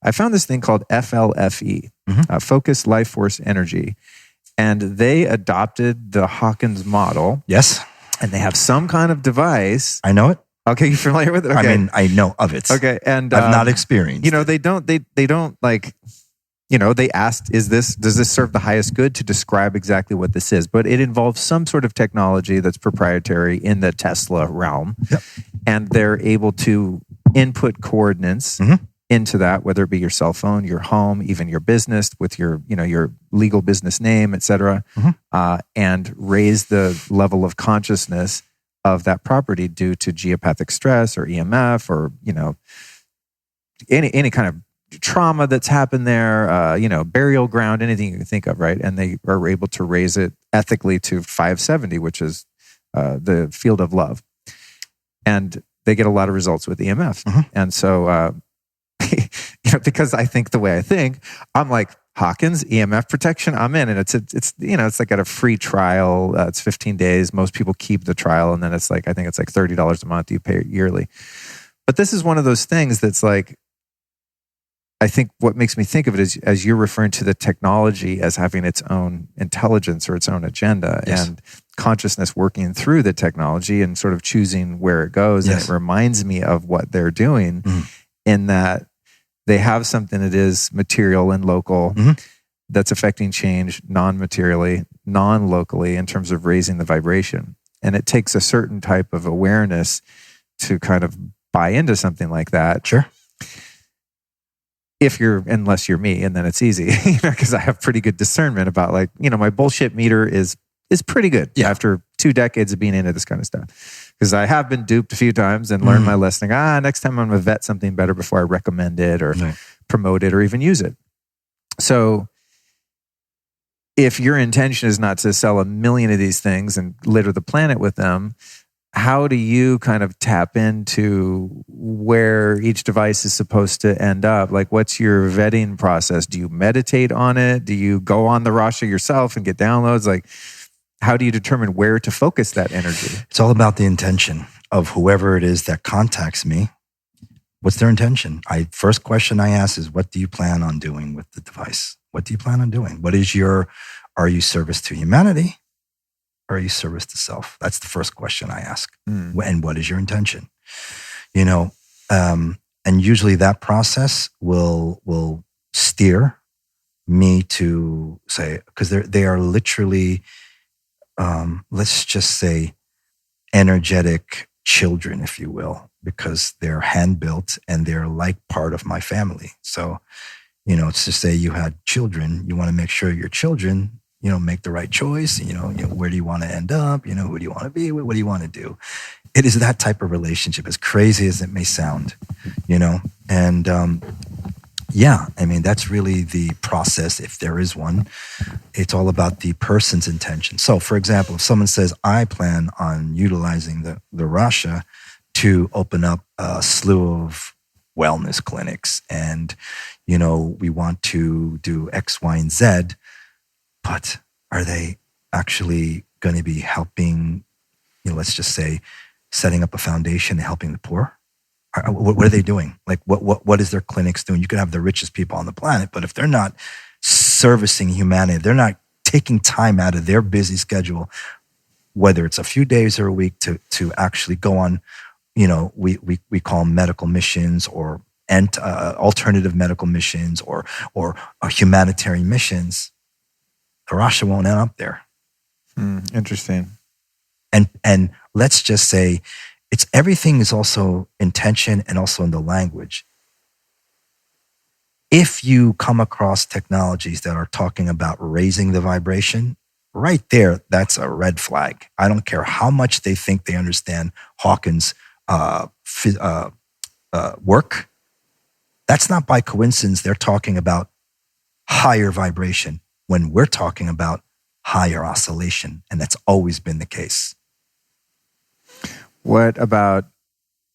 I found this thing called FLFE, Focused Life Force Energy. And they adopted the Hawkins model. Yes. And they have some kind of device. I know it. Okay, you familiar with it? Okay. I mean, I know of it. Okay, and I've not experienced. They don't like. They asked, does this serve the highest good, to describe exactly what this is? But it involves some sort of technology that's proprietary in the Tesla realm, and they're able to input coordinates into that, whether it be your cell phone, your home, even your business with your legal business name, et cetera, and raise the level of consciousness of that property due to geopathic stress or EMF or, any kind of trauma that's happened there, burial ground, anything you can think of, right? And they are able to raise it ethically to 570, which is the field of love. And they get a lot of results with EMF. And so, because I think the way I think, I'm like, Hawkins, EMF protection, I'm in. And it's like at a free trial. It's 15 days. Most people keep the trial. And then it's like, I think it's like $30 a month. You pay it yearly. But this is one of those things that's like, I think what makes me think of it is, as you're referring to the technology as having its own intelligence or its own agenda, and consciousness working through the technology and sort of choosing where it goes. And it reminds me of what they're doing in that they have something that is material and local that's affecting change non-materially, non-locally in terms of raising the vibration. And it takes a certain type of awareness to kind of buy into something like that. Sure. Unless you're me, and then it's easy, because I have pretty good discernment about my bullshit meter is pretty good after 2 decades of being into this kind of stuff. Because I have been duped a few times and learned my lesson. Next time I'm going to vet something better before I recommend it or promote it or even use it. So if your intention is not to sell 1 million of these things and litter the planet with them, how do you kind of tap into where each device is supposed to end up? Like, what's your vetting process? Do you meditate on it? Do you go on the RASHA yourself and get downloads? Like, how do you determine where to focus that energy? It's all about the intention of whoever it is that contacts me. What's their intention? First question I ask is, what do you plan on doing with the device? What do you plan on doing? Are you service to humanity? Or are you service to self? That's the first question I ask. And what is your intention? And usually that process will steer me to say, because they are literally, let's just say, energetic children, if you will, because they're hand-built and they're like part of my family. So, it's to say you had children, you want to make sure your children make the right choice. Where do you want to end up? Who do you want to be? What do you want to do? It is that type of relationship, as crazy as it may sound, and that's really the process. If there is one, it's all about the person's intention. So, for example, if someone says, I plan on utilizing the RASHA to open up a slew of wellness clinics, and, we want to do X, Y, and Z, but are they actually going to be helping, let's just say, setting up a foundation and helping the poor? What are they doing? Like, what is their clinics doing? You could have the richest people on the planet, but if they're not servicing humanity, they're not taking time out of their busy schedule, whether it's a few days or a week to actually go on, we call them medical missions or alternative medical missions or humanitarian missions, the RASHA won't end up there. Interesting. And let's just say everything is also intention and also in the language. If you come across technologies that are talking about raising the vibration, right there, that's a red flag. I don't care how much they think they understand Hawkins' work. That's not by coincidence. They're talking about higher vibration when we're talking about higher oscillation, and that's always been the case. What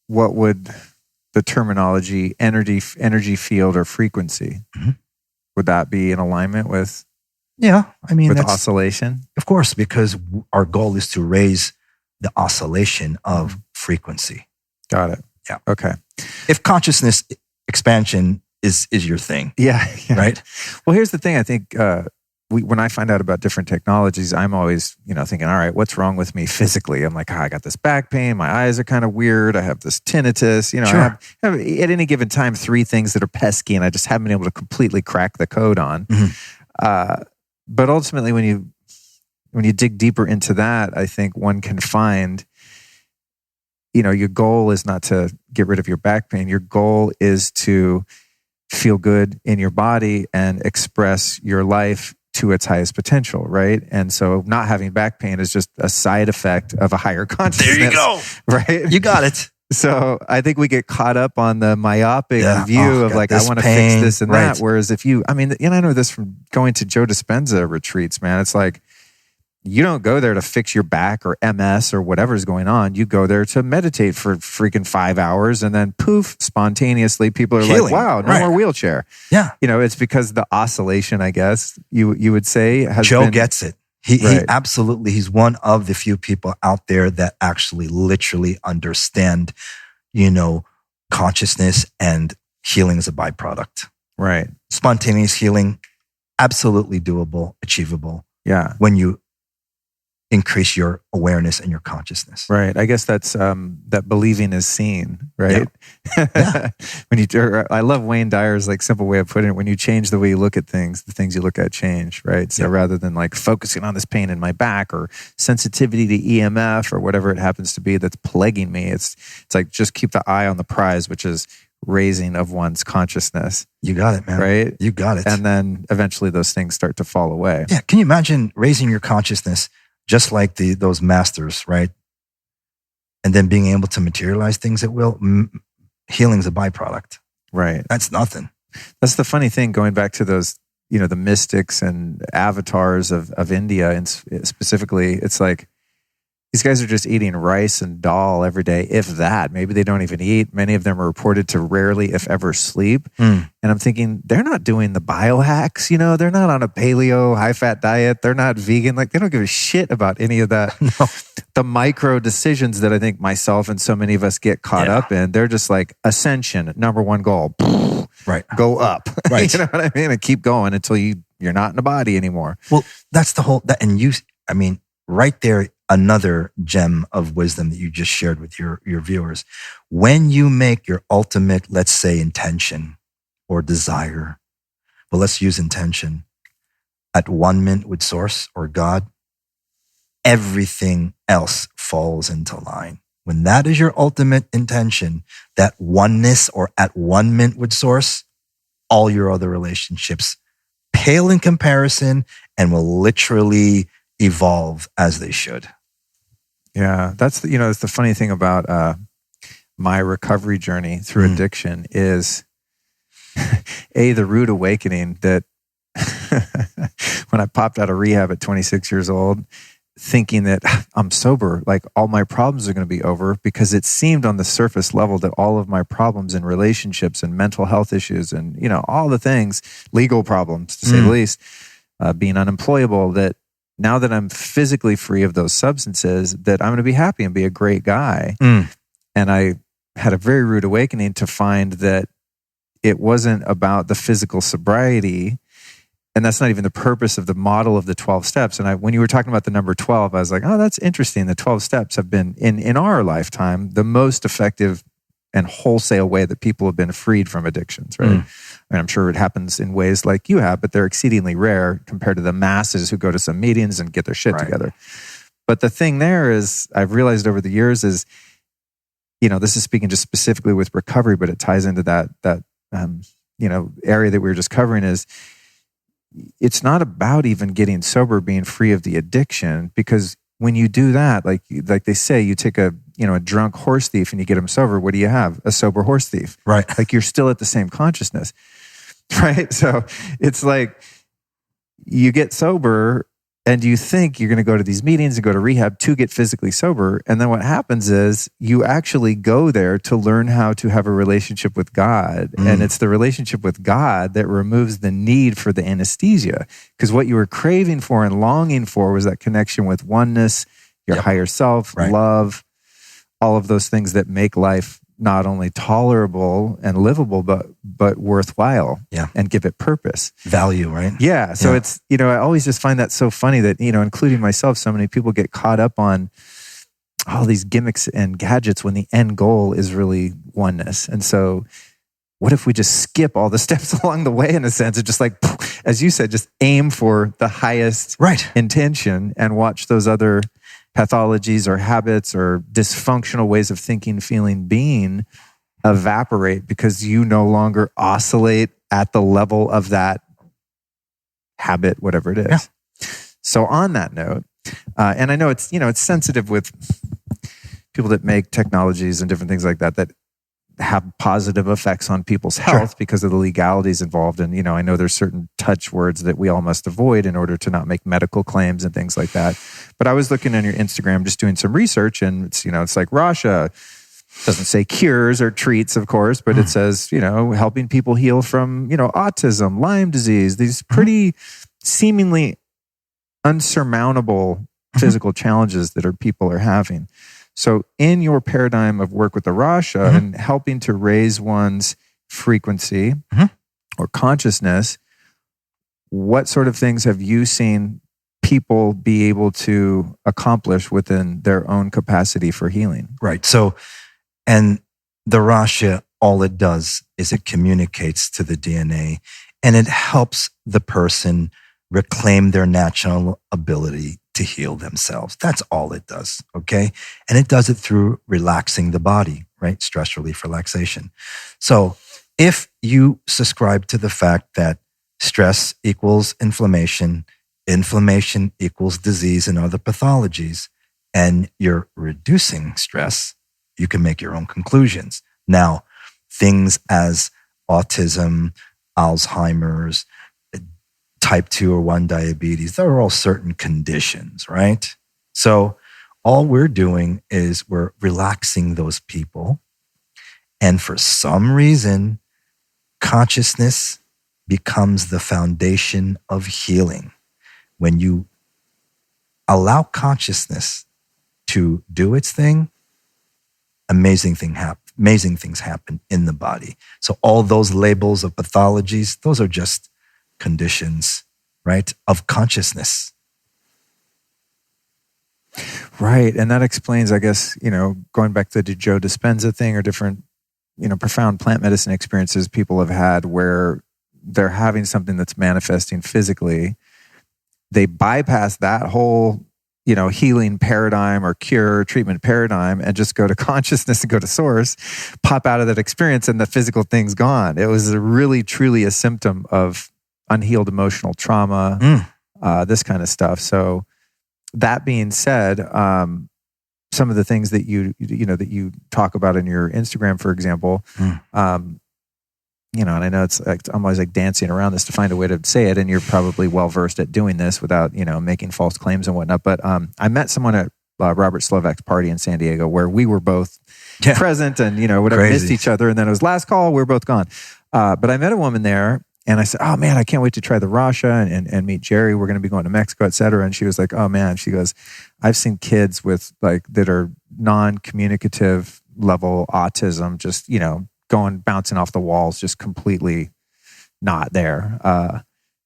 would the terminology energy field or frequency, would that be in alignment with? Yeah, with oscillation? Of course, because our goal is to raise the oscillation of frequency. Got it. Yeah. Okay. If consciousness expansion is your thing. Yeah. Right? Well, here's the thing. I think when I find out about different technologies, I'm always, thinking, all right, what's wrong with me physically? I'm like, I got this back pain. My eyes are kind of weird. I have this tinnitus. Sure. I have at any given time 3 things that are pesky, and I just haven't been able to completely crack the code on. Mm-hmm. But ultimately, when you dig deeper into that, I think one can find, your goal is not to get rid of your back pain. Your goal is to feel good in your body and express your life to its highest potential, right? And so not having back pain is just a side effect of a higher consciousness. There you go. Right? You got it. So I think we get caught up on the myopic view of like, I want to fix this and that. Whereas if I know this from going to Joe Dispenza retreats, man. It's like, you don't go there to fix your back or MS or whatever's going on. You go there to meditate for freaking 5 hours, and then poof, spontaneously people are Healing. like, wow, no more wheelchair. Yeah. It's because the oscillation, I guess you would say, has Joe been, gets it. He absolutely, he's one of the few people out there that actually literally understand, consciousness and healing as a byproduct. Right. Spontaneous healing, absolutely doable, achievable. Yeah. When you increase your awareness and your consciousness. Right. I guess that's that believing is seen, right? Yeah. I love Wayne Dyer's simple way of putting it. When you change the way you look at things, the things you look at change, right? So rather than focusing on this pain in my back or sensitivity to EMF or whatever it happens to be that's plaguing me, it's like just keep the eye on the prize, which is raising of one's consciousness. You got it, man. Right? You got it. And then eventually those things start to fall away. Yeah. Can you imagine raising your consciousness just like those masters, right? And then being able to materialize things at will? Healing's a byproduct. Right. That's nothing. That's the funny thing, going back to those, the mystics and avatars of India, and specifically, it's like, these guys are just eating rice and dal every day, if that. Maybe they don't even eat. Many of them are reported to rarely, if ever, sleep. And I'm thinking, they're not doing the biohacks. They're not on a paleo, high-fat diet. They're not vegan. They don't give a shit about any of that. No. The micro decisions that I think myself and so many of us get caught up in, they're just like ascension, number one goal. Right. Go up. Right. You know what I mean? And keep going until you're not in a body anymore. Well, that's the whole, right there, another gem of wisdom that you just shared with your viewers. When you make your ultimate, let's say, intention or desire, but let's use intention, at one-ment with Source or God, everything else falls into line. When that is your ultimate intention, that oneness or at one-ment with Source, all your other relationships pale in comparison and will literally evolve as they should. Yeah, that's it's the funny thing about my recovery journey through addiction is the rude awakening that when I popped out of rehab at 26 years old, thinking that I'm sober, all my problems are going to be over, because it seemed on the surface level that all of my problems in relationships and mental health issues and all the things, legal problems to say the least, being unemployable, that now that I'm physically free of those substances, that I'm going to be happy and be a great guy. And I had a very rude awakening to find that it wasn't about the physical sobriety. And that's not even the purpose of the model of the 12 steps. And when you were talking about the number 12, I was like, oh, that's interesting. The 12 steps have been, in our lifetime, the most effective and wholesale way that people have been freed from addictions, right? And I'm sure it happens in ways like you have, but they're exceedingly rare compared to the masses who go to some meetings and get their shit together. But the thing there is, I've realized over the years is, this is speaking just specifically with recovery, but it ties into that area that we were just covering, is it's not about even getting sober, being free of the addiction, because when you do that, like they say, you take a drunk horse thief and you get him sober, what do you have? A sober horse thief. Right. You're still at the same consciousness. Right. So it's like you get sober and you think you're going to go to these meetings and go to rehab to get physically sober. And then what happens is you actually go there to learn how to have a relationship with God. And it's the relationship with God that removes the need for the anesthesia. Because what you were craving for and longing for was that connection with oneness, your higher self, love, all of those things that make life not only tolerable and livable, but worthwhile, and give it purpose, value, right? Yeah. So it's, I always just find that so funny that, including myself, so many people get caught up on all these gimmicks and gadgets when the end goal is really oneness. And so what if we just skip all the steps along the way, in a sense, and just like, as you said, just aim for the highest intention and watch those other pathologies or habits or dysfunctional ways of thinking, feeling, being evaporate because you no longer oscillate at the level of that habit, whatever it is. Yeah. So on that note, and I know it's, it's sensitive with people that make technologies and different things like that have positive effects on people's health because of the legalities involved. And, I know there's certain touch words that we all must avoid in order to not make medical claims and things like that. But I was looking on your Instagram, just doing some research, and it's, it's like RASHA doesn't say cures or treats, of course, but it says, helping people heal from, autism, Lyme disease, these pretty seemingly unsurmountable physical challenges that people are having. So in your paradigm of work with the RASHA and helping to raise one's frequency or consciousness, what sort of things have you seen people be able to accomplish within their own capacity for healing? Right. So, and the RASHA, all it does is it communicates to the DNA and it helps the person reclaim their natural ability to heal themselves. That's all it does, okay? And it does it through relaxing the body, right? Stress relief, relaxation. So if you subscribe to the fact that stress equals inflammation, inflammation equals disease and other pathologies, and you're reducing stress, you can make your own conclusions. Now, things as autism, Alzheimer's, type 2 or 1 diabetes, they're all certain conditions, right? So all we're doing is we're relaxing those people. And for some reason, consciousness becomes the foundation of healing. When you allow consciousness to do its thing, amazing things happen in the body. So all those labels of pathologies, those are just conditions, right, of consciousness. Right. And that explains, I guess, going back to the Joe Dispenza thing or different, profound plant medicine experiences people have had where they're having something that's manifesting physically. They bypass that whole, healing paradigm or cure treatment paradigm and just go to consciousness and go to source, pop out of that experience, and the physical thing's gone. It was really, truly a symptom of unhealed emotional trauma, this kind of stuff. So that being said, some of the things that that you talk about in your Instagram, for example, and I know I'm always like dancing around this to find a way to say it, and you're probably well versed at doing this without making false claims and whatnot. But I met someone at Robert Slovak's party in San Diego where we were both present and whatever, missed each other, and then it was last call, we were both gone. But I met a woman there. And I said, oh man, I can't wait to try the RASHA and meet Jerry. We're going to be going to Mexico, et cetera. And she was like, oh man, she goes, I've seen kids with that are non-communicative level autism, just, bouncing off the walls, just completely not there.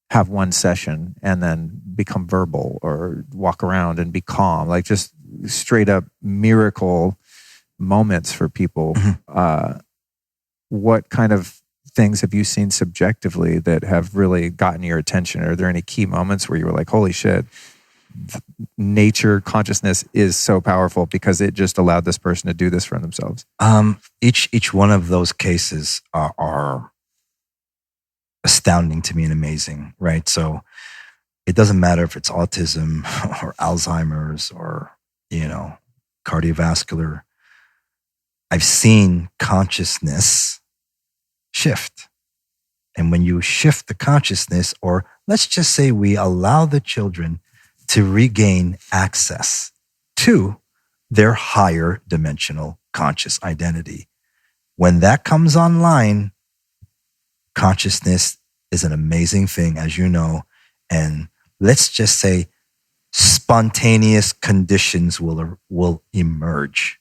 Have one session and then become verbal or walk around and be calm, like just straight up miracle moments for people. What kind of things have you seen subjectively that have really gotten your attention? Are there any key moments where you were like, holy shit, nature consciousness is so powerful because it just allowed this person to do this for themselves? Each one of those cases are astounding to me and amazing, right? So it doesn't matter if it's autism or Alzheimer's or, cardiovascular. I've seen consciousness shift. And when you shift the consciousness, or let's just say we allow the children to regain access to their higher dimensional conscious identity. When that comes online, consciousness is an amazing thing, as you know, and let's just say spontaneous conditions will emerge.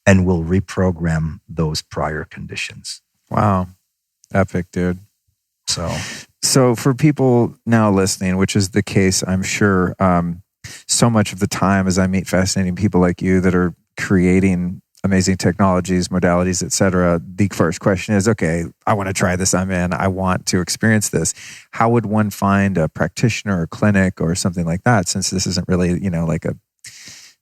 and will reprogram those prior conditions. Wow. Epic, dude. So for people now listening, which is the case, I'm sure, so much of the time as I meet fascinating people like you that are creating amazing technologies, modalities, et cetera, the first question is, okay, I want to try this. I'm in. I want to experience this. How would one find a practitioner or clinic or something like that, since this isn't really, like a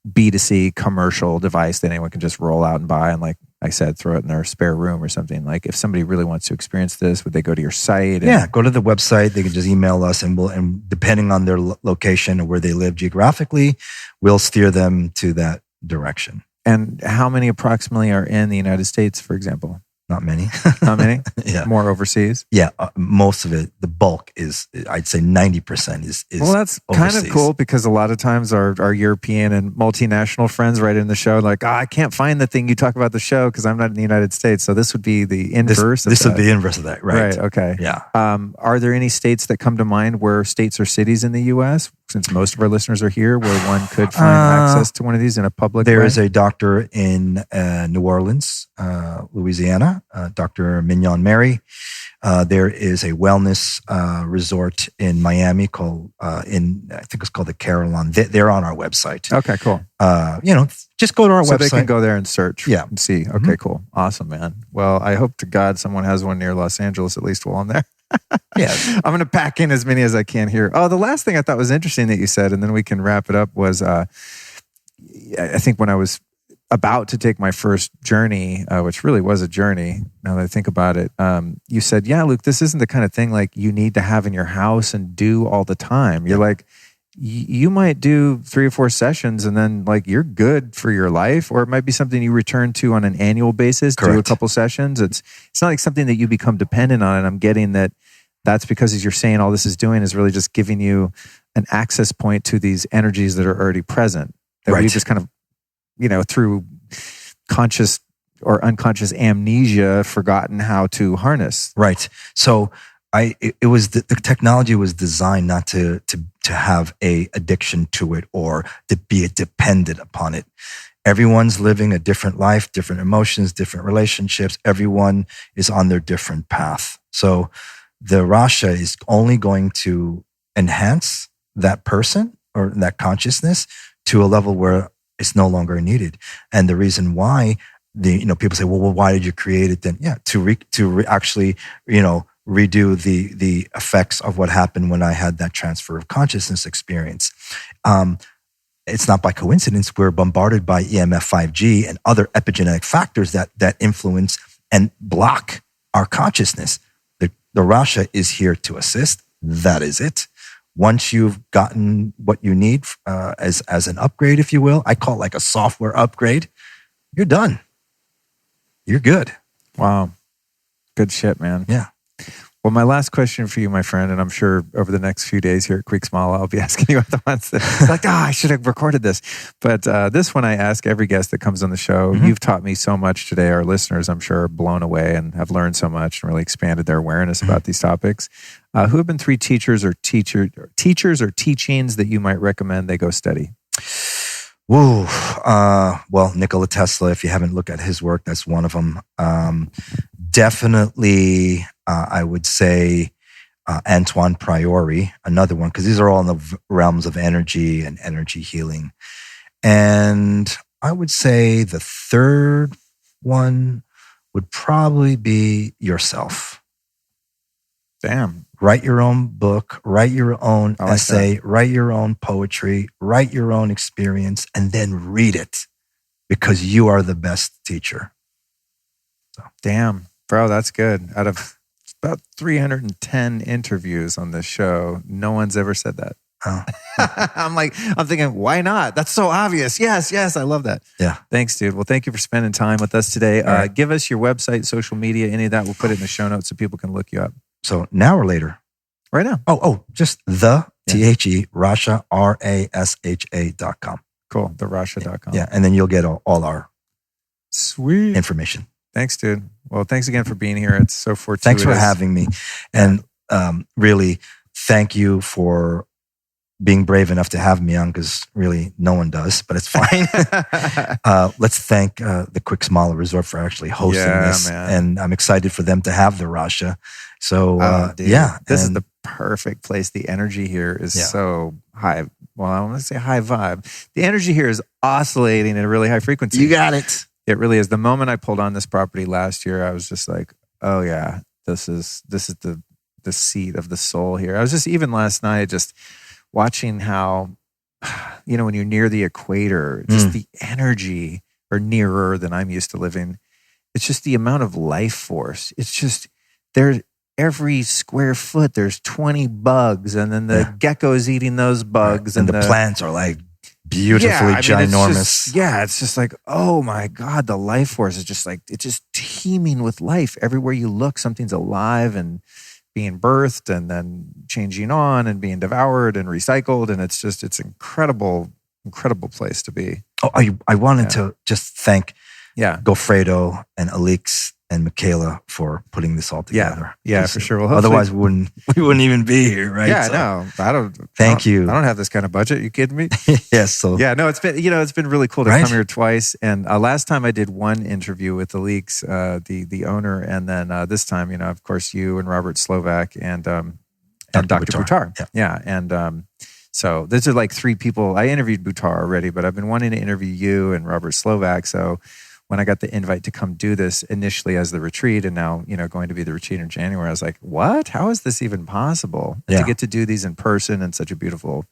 B2C commercial device that anyone can just roll out and buy and, like I said, throw it in their spare room or something? Like, if somebody really wants to experience this, would they go to your site? Yeah, go to the website. They can just email us, and depending on their location or where they live geographically, we'll steer them to that direction. And how many approximately are in the United States, for example? Not many. Not many? Yeah. More overseas? Yeah, most of it, the bulk is, I'd say 90% is well, that's overseas. Kind of cool, because a lot of times our European and multinational friends write in the show like, I can't find the thing you talk about the show because I'm not in the United States. So this would be the inverse This would be the inverse of that, right? Right, okay. Yeah. Are there any states that come to mind where states or cities in the U.S., since most of our listeners are here, where one could find access to one of these in a public way? There is a doctor in New Orleans, Louisiana, Dr. Mignon Mary. There is a wellness resort in Miami called, I think it's called the Carillon. They're on our website. Okay, cool. Just go to our website. So they can go there and search and see. Okay, Mm-hmm. cool. Awesome, man. Well, I hope to God someone has one near Los Angeles, at least while I'm there. Yeah. I'm going to pack in as many as I can here. Oh, the last thing I thought was interesting that you said, and then we can wrap it up, was I think when I was about to take my first journey, which really was a journey, now that I think about it, you said, yeah, Luke, this isn't the kind of thing like you need to have in your house and do all the time. You're like, you might do 3 or 4 sessions and then like you're good for your life, or it might be something you return to on an annual basis. Correct. Do a couple sessions. It's not like something that you become dependent on. And I'm getting that's because, as you're saying, all this is doing is really just giving you an access point to these energies that are already present, that we just kind of, through conscious or unconscious amnesia, forgotten how to harness. Right. So it was the technology was designed not to have a addiction to it or to be dependent upon it. Everyone's living a different life, different emotions, different relationships. Everyone is on their different path. So the RASHA is only going to enhance that person or that consciousness to a level where it's no longer needed. And the reason why people say, well, why did you create it then? Yeah, to actually, redo the effects of what happened when I had that transfer of consciousness experience. It's not by coincidence we're bombarded by EMF 5G and other epigenetic factors that influence and block our consciousness. The RASHA is here to assist. That is it. Once you've gotten what you need as an upgrade, if you will, I call it like a software upgrade, you're done. You're good. Wow. Good shit, man. Yeah. Well, my last question for you, my friend, and I'm sure over the next few days here at Creek Smile, I'll be asking you the ones that like, I should have recorded this. But this one I ask every guest that comes on the show. Mm-hmm. You've taught me so much today. Our listeners, I'm sure, are blown away and have learned so much and really expanded their awareness about these topics. Who have been 3 teachers or teachings that you might recommend they go study? Woo. Well, Nikola Tesla, if you haven't looked at his work, that's one of them. Definitely, I would say Antoine Prioré, another one, because these are all in the realms of energy and energy healing. And I would say the third one would probably be yourself. Damn. Write your own book, write your own essay, write your own poetry, write your own experience, and then read it, because you are the best teacher. So. Damn. Bro, that's good. Out of about 310 interviews on this show, no one's ever said that. Oh. I'm thinking, why not? That's so obvious. Yes, I love that. Yeah. Thanks, dude. Well, thank you for spending time with us today. Right. Give us your website, social media, any of that. We'll put it in the show notes so people can look you up. So now or later? Right now. Just the THE, RASHA, RASHA.com. Cool. The RASHA.com. Yeah. And then you'll get all our sweet information. Thanks, dude. Well, thanks again for being here. It's so fortuitous. Thanks for having me. And really, thank you for being brave enough to have me on, because really no one does, but it's fine. Let's thank the Quick Smala Resort for actually hosting this. Man. And I'm excited for them to have the RASHA. So, this is the perfect place. The energy here is so high. Well, I want to say high vibe. The energy here is oscillating at a really high frequency. You got it. It really is. The moment I pulled on this property last year, I was just like, oh yeah, this is the seat of the soul here. I was just, even last night, just watching how, when you're near the equator, just the energy, or nearer than I'm used to living, it's just the amount of life force. It's just, every square foot, there's 20 bugs, and then the geckos eating those bugs. And the plants are like beautifully ginormous. It's just like, oh my God, the life force is just like, it's just teeming with life. Everywhere you look, something's alive and being birthed and then changing on and being devoured and recycled. And it's incredible place to be. Oh, I wanted to just thank Gofredo and Alix and Michaela for putting this all together. Yeah, for sure. Well, otherwise we wouldn't even be here, right? Yeah, no, I don't. Thank you. I don't have this kind of budget. You kidding me? Yes. So it's been really cool to come here twice. And last time I did one interview with Alix, the owner, and then this time, of course, you and Robert Slovak and Dr. Buttar. Yeah, and so these are like three people. I interviewed Buttar already, but I've been wanting to interview you and Robert Slovak. So when I got the invite to come do this initially as the retreat, and now, going to be the retreat in January, I was like, what? How is this even possible? Yeah. To get to do these in person in such a beautiful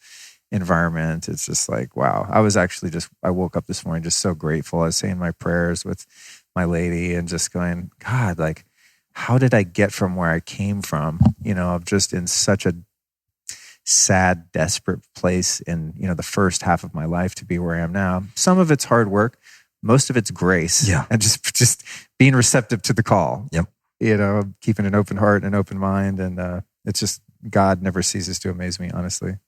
environment. It's just like, wow. I was actually I woke up this morning just so grateful. I was saying my prayers with my lady and just going, God, like, how did I get from where I came from? Of just in such a sad, desperate place in, the first half of my life to be where I am now. Some of it's hard work. Most of it's grace. Yeah. And just being receptive to the call. Yep. Keeping an open heart and an open mind. And it's just, God never ceases to amaze me, honestly.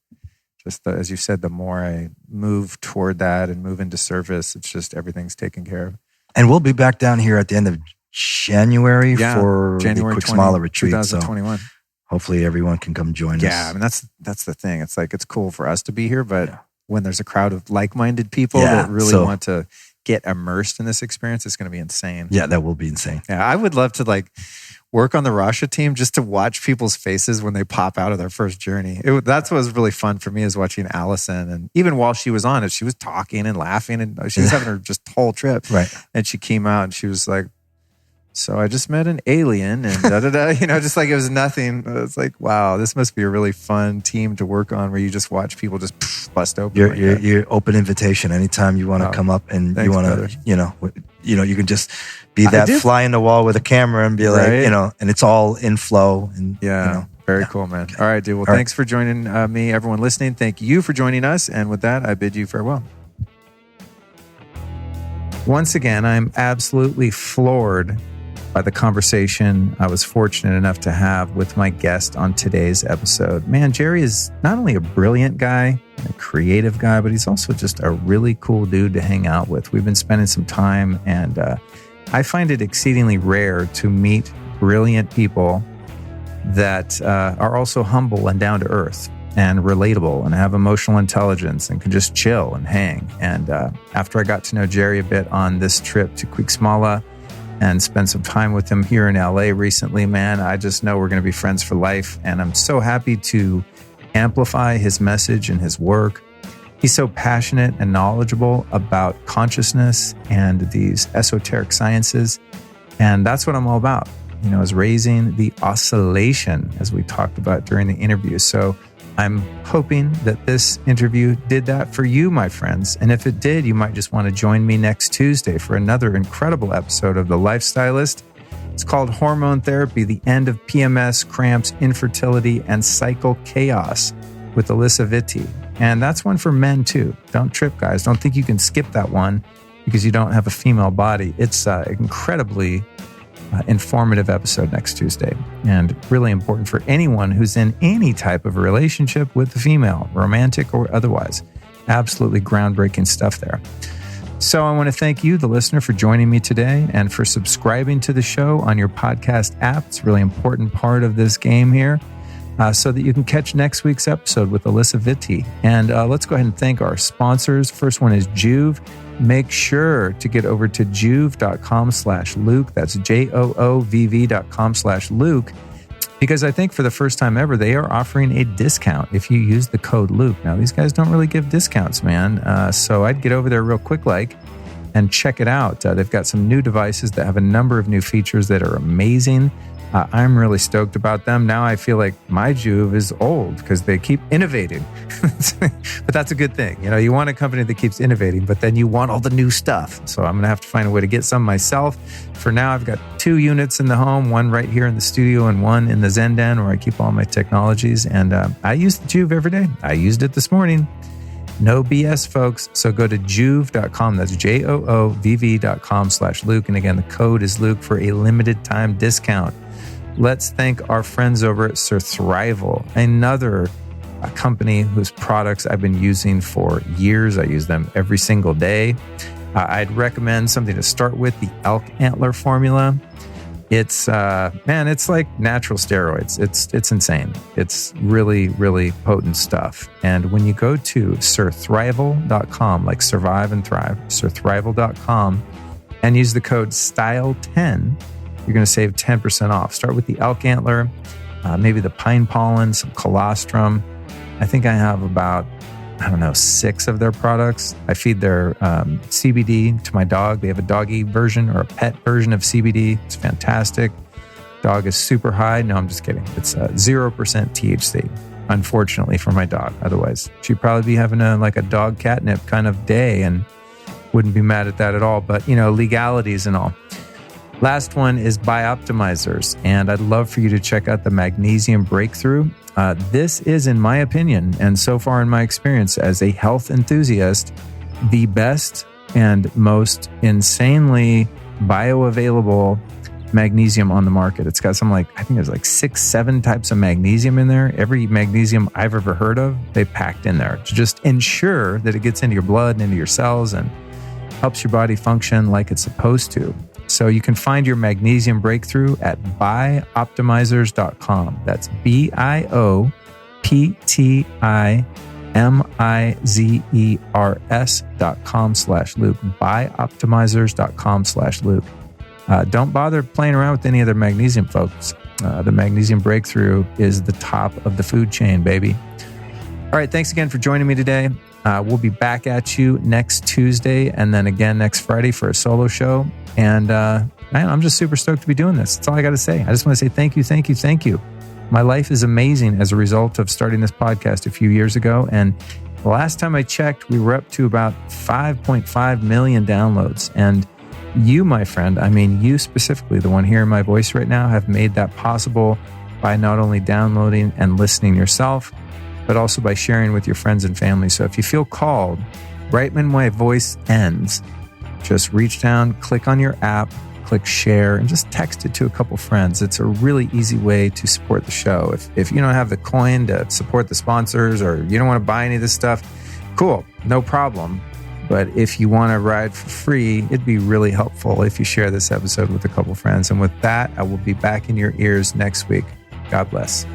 Just as you said, the more I move toward that and move into service, it's just everything's taken care of. And we'll be back down here at the end of January for the Quick Smala retreat. 2021. So hopefully everyone can come join us. Yeah, I mean, that's the thing. It's like, it's cool for us to be here, but when there's a crowd of like-minded people that really want to get immersed in this experience, it's going to be insane. Yeah, that will be insane. Yeah, I would love to work on the RASHA team just to watch people's faces when they pop out of their first journey. That's what was really fun for me, is watching Allison. And even while she was on it, she was talking and laughing, and she was having her just whole trip. Right. And she came out and she was like, so I just met an alien and just like it was nothing. It's like, wow, this must be a really fun team to work on, where you just watch people just bust open. Your open invitation anytime you want to come up and you want to, you can just be that fly in the wall with a camera and be like, and it's all in flow. And very cool, man. All right, dude. Well, thanks for joining me, everyone listening. Thank you for joining us. And with that, I bid you farewell. Once again, I'm absolutely floored by the conversation I was fortunate enough to have with my guest on today's episode. Man, Jerry is not only a brilliant guy, a creative guy, but he's also just a really cool dude to hang out with. We've been spending some time, and I find it exceedingly rare to meet brilliant people that are also humble and down to earth and relatable and have emotional intelligence and can just chill and hang. And after I got to know Jerry a bit on this trip to Quick Smala and spend some time with him here in LA recently, man, I just know we're going to be friends for life. And I'm so happy to amplify his message and his work. He's so passionate and knowledgeable about consciousness and these esoteric sciences. And that's what I'm all about, is raising the oscillation, as we talked about during the interview. So I'm hoping that this interview did that for you, my friends. And if it did, you might just want to join me next Tuesday for another incredible episode of The Lifestylist. It's called Hormone Therapy, the End of PMS, Cramps, Infertility, and Cycle Chaos with Alyssa Vitti. And that's one for men too. Don't trip, guys. Don't think you can skip that one because you don't have a female body. It's incredibly informative episode next Tuesday, and really important for anyone who's in any type of relationship with the female, romantic or otherwise. Absolutely groundbreaking stuff there. So I want to thank you, the listener, for joining me today and for subscribing to the show on your podcast app. It's a really important part of this game here. so that you can catch next week's episode with Alyssa Vitti. And let's go ahead and thank our sponsors. First one is Juve. Make sure to get over to juve.com/Luke. That's JOOVV.com/Luke. Because I think for the first time ever, they are offering a discount if you use the code Luke. Now, these guys don't really give discounts, man. So I'd get over there real quick and check it out. They've got some new devices that have a number of new features that are amazing. I'm really stoked about them. Now I feel like my Juve is old because they keep innovating. But that's a good thing. You know, you want a company that keeps innovating, but then you want all the new stuff. So I'm going to have to find a way to get some myself. For now, I've got 2 units in the home, one right here in the studio and one in the Zen Den where I keep all my technologies. And I use the Juve every day. I used it this morning. No BS, folks. So go to juve.com. That's JOOVV.com/Luke. And again, the code is Luke for a limited time discount. Let's thank our friends over at Surthrival, another company whose products I've been using for years. I use them every single day. I'd recommend something to start with, the elk antler formula. It's, it's like natural steroids. It's insane. It's really, really potent stuff. And when you go to surthrival.com, like survive and thrive, surthrival.com, and use the code STYLE10, you're going to save 10% off. Start with the elk antler, maybe the pine pollen, some colostrum. I think I have about, 6 of their products. I feed their CBD to my dog. They have a doggy version or a pet version of CBD. It's fantastic. Dog is super high. No, I'm just kidding. It's 0% THC, unfortunately for my dog. Otherwise, she'd probably be having a dog catnip kind of day and wouldn't be mad at that at all. But, legalities and all. Last one is Bioptimizers, and I'd love for you to check out the Magnesium Breakthrough. This is, in my opinion, and so far in my experience as a health enthusiast, the best and most insanely bioavailable magnesium on the market. It's got I think there's 6-7 types of magnesium in there. Every magnesium I've ever heard of, they packed in there to just ensure that it gets into your blood and into your cells and helps your body function like it's supposed to. So you can find your Magnesium Breakthrough at bioptimizers.com. That's BIOPTIMIZERS.com/Luke. Bioptimizers.com/Luke. Don't bother playing around with any other magnesium, folks. The Magnesium Breakthrough is the top of the food chain, baby. All right, thanks again for joining me today. We'll be back at you next Tuesday and then again next Friday for a solo show. And man, I'm just super stoked to be doing this. That's all I got to say. I just want to say thank you, thank you, thank you. My life is amazing as a result of starting this podcast a few years ago. And the last time I checked, we were up to about 5.5 million downloads. And you, my friend, you specifically, the one hearing my voice right now, have made that possible by not only downloading and listening yourself, but also by sharing with your friends and family. So if you feel called, right when my voice ends, just reach down, click on your app, click share, and just text it to a couple friends. It's a really easy way to support the show. If you don't have the coin to support the sponsors or you don't want to buy any of this stuff, cool, no problem. But if you want to ride for free, it'd be really helpful if you share this episode with a couple friends. And with that, I will be back in your ears next week. God bless.